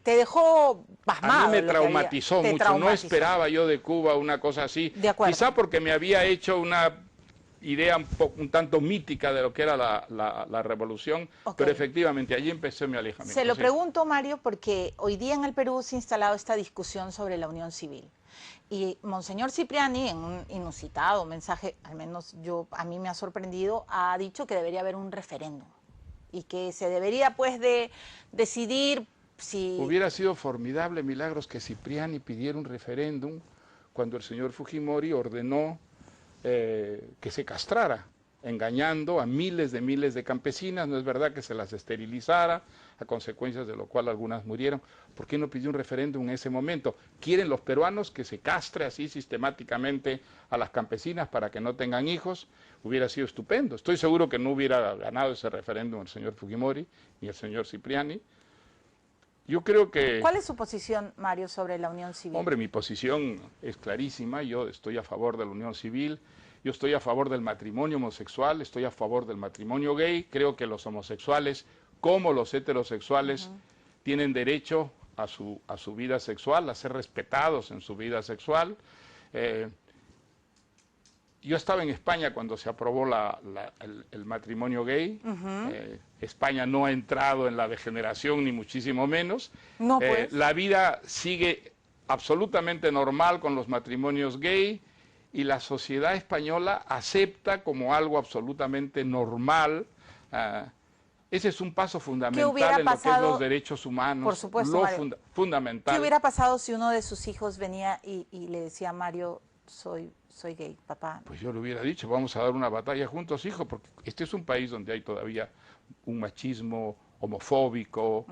dejó pasmado.
A mí me traumatizó mucho, no esperaba yo de Cuba una cosa así,
De acuerdo.
quizá porque me había hecho una idea un tanto mítica de lo que era la revolución, pero efectivamente allí empezó mi alejamiento.
Se lo pregunto, Mario, porque hoy día en el Perú se ha instalado esta discusión sobre la unión civil. Y Monseñor Cipriani, en un inusitado mensaje, al menos a mí me ha sorprendido, ha dicho que debería haber un referéndum y que se debería pues de decidir si...
Hubiera sido formidable, Milagros, que Cipriani pidiera un referéndum cuando el señor Fujimori ordenó que se castrara, engañando a miles de campesinas. No es verdad que se las esterilizara, a consecuencias de lo cual algunas murieron. ¿Por qué no pidió un referéndum en ese momento? ¿Quieren los peruanos que se castre así sistemáticamente a las campesinas para que no tengan hijos? Hubiera sido estupendo. Estoy seguro que no hubiera ganado ese referéndum el señor Fujimori ni el señor Cipriani. Yo creo que...
¿Cuál es su posición, Mario, sobre la unión civil?
Hombre, mi posición es clarísima. Yo estoy a favor de la unión civil, yo estoy a favor del matrimonio homosexual, estoy a favor del matrimonio gay. Creo que los homosexuales, como los heterosexuales, tienen derecho a su vida sexual, a ser respetados en su vida sexual. yo estaba en España cuando se aprobó el matrimonio gay. España no ha entrado en la degeneración, ni muchísimo menos.
No, pues.
La vida sigue absolutamente normal con los matrimonios gay y la sociedad española acepta como algo absolutamente normal. Ese es un paso fundamental en lo que es los derechos humanos.
Por supuesto, Mario.
Fundamental.
¿Qué hubiera pasado si uno de sus hijos venía y le decía a Mario, soy gay, papá?
Pues yo le hubiera dicho, vamos a dar una batalla juntos, hijo, porque este es un país donde hay todavía un machismo homofóbico,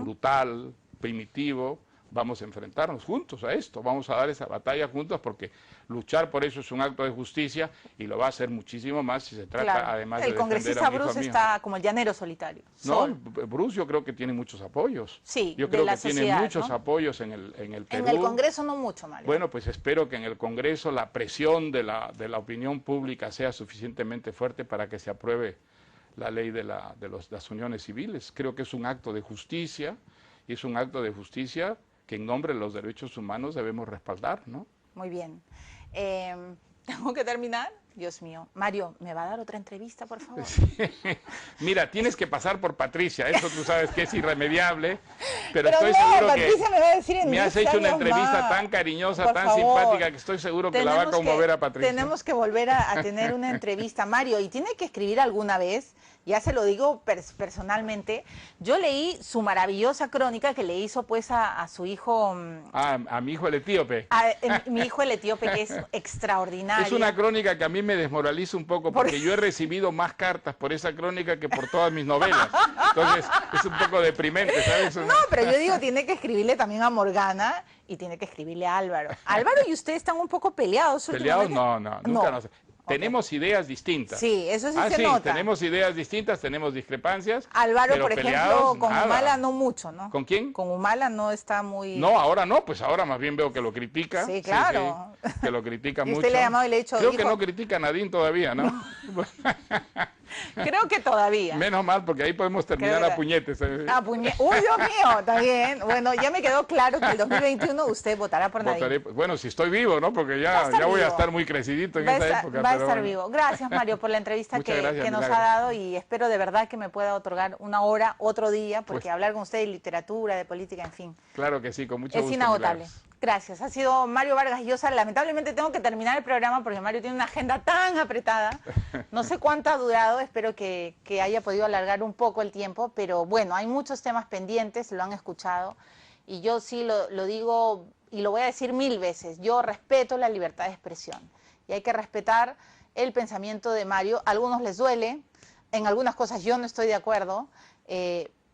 brutal, primitivo. Vamos a enfrentarnos juntos a esto, vamos a dar esa batalla juntos, porque luchar por eso es un acto de justicia y lo va a hacer muchísimo más si se trata además de defender a un hijo mío.
El congresista Bruce está como el llanero solitario.
No, Bruce yo creo que tiene muchos apoyos.
Sí,
yo creo que tiene muchos apoyos en el Perú.
En el Congreso no mucho, Mario.
Bueno, pues espero que en el Congreso la presión de la opinión pública sea suficientemente fuerte para que se apruebe la ley de las uniones civiles. Creo que es un acto de justicia, y es un acto de justicia que en nombre de los derechos humanos debemos respaldar, ¿no?
Muy bien. ¿Tengo que terminar? Dios mío. Mario, ¿me va a dar otra entrevista, por favor?
Sí. Mira, tienes que pasar por Patricia, eso tú sabes que es irremediable, pero estoy seguro
Patricia
que
me va a decir en
me has hecho una entrevista tan cariñosa, tan simpática, que estoy seguro que la va a conmover a Patricia.
Tenemos que volver a tener una entrevista, Mario, y tiene que escribir alguna vez, ya se lo digo personalmente. Yo leí su maravillosa crónica que le hizo pues a su hijo...
A mi hijo el etíope.
Mi hijo el etíope, que es extraordinario.
Es una crónica que a mí me desmoraliza un poco, porque yo he recibido más cartas por esa crónica que por todas mis novelas. Entonces, es un poco deprimente, ¿sabes?
No, pero yo digo, tiene que escribirle también a Morgana y tiene que escribirle a Álvaro. Álvaro y usted están un poco peleados.
¿Peleados? No, nunca nos... Tenemos ideas distintas.
Sí, eso sí se nota.
Tenemos ideas distintas, tenemos discrepancias.
Álvaro, por ejemplo, con
nada.
Humala no mucho, ¿no?
¿Con quién?
Con Humala no está muy...
No, ahora no, pues ahora más bien veo que lo critica.
Sí, claro.
Sí, que lo critica mucho.
Usted le ha llamado y le ha dicho...
Creo que no critica a Nadine todavía, ¿no?
Creo que todavía.
Menos mal, porque ahí podemos terminar a puñetes.
Uy, Dios mío, está bien. Bueno, ya me quedó claro que el 2021 usted votará por Nadine.
Bueno, si estoy vivo, ¿no? Porque ya voy a estar muy crecidito en esa época.
Va a estar vivo. Gracias, Mario, por la entrevista que nos ha dado, y espero de verdad que me pueda otorgar una hora otro día, porque hablar con usted de literatura, de política, en fin.
Claro que sí, con mucho gusto.
Es inagotable. Gracias. Ha sido Mario Vargas Llosa. Lamentablemente tengo que terminar el programa porque Mario tiene una agenda tan apretada. No sé cuánto ha durado, espero que haya podido alargar un poco el tiempo, pero bueno, hay muchos temas pendientes, lo han escuchado, y yo sí lo digo y lo voy a decir 1000 veces. Yo respeto la libertad de expresión y hay que respetar el pensamiento de Mario. A algunos les duele, en algunas cosas yo no estoy de acuerdo,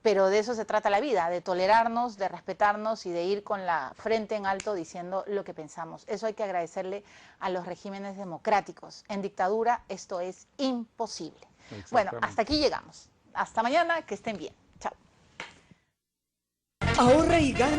pero de eso se trata la vida, de tolerarnos, de respetarnos y de ir con la frente en alto diciendo lo que pensamos. Eso hay que agradecerle a los regímenes democráticos. En dictadura esto es imposible. Bueno, hasta aquí llegamos. Hasta mañana, que estén bien. Chao.
Ahorra y gana.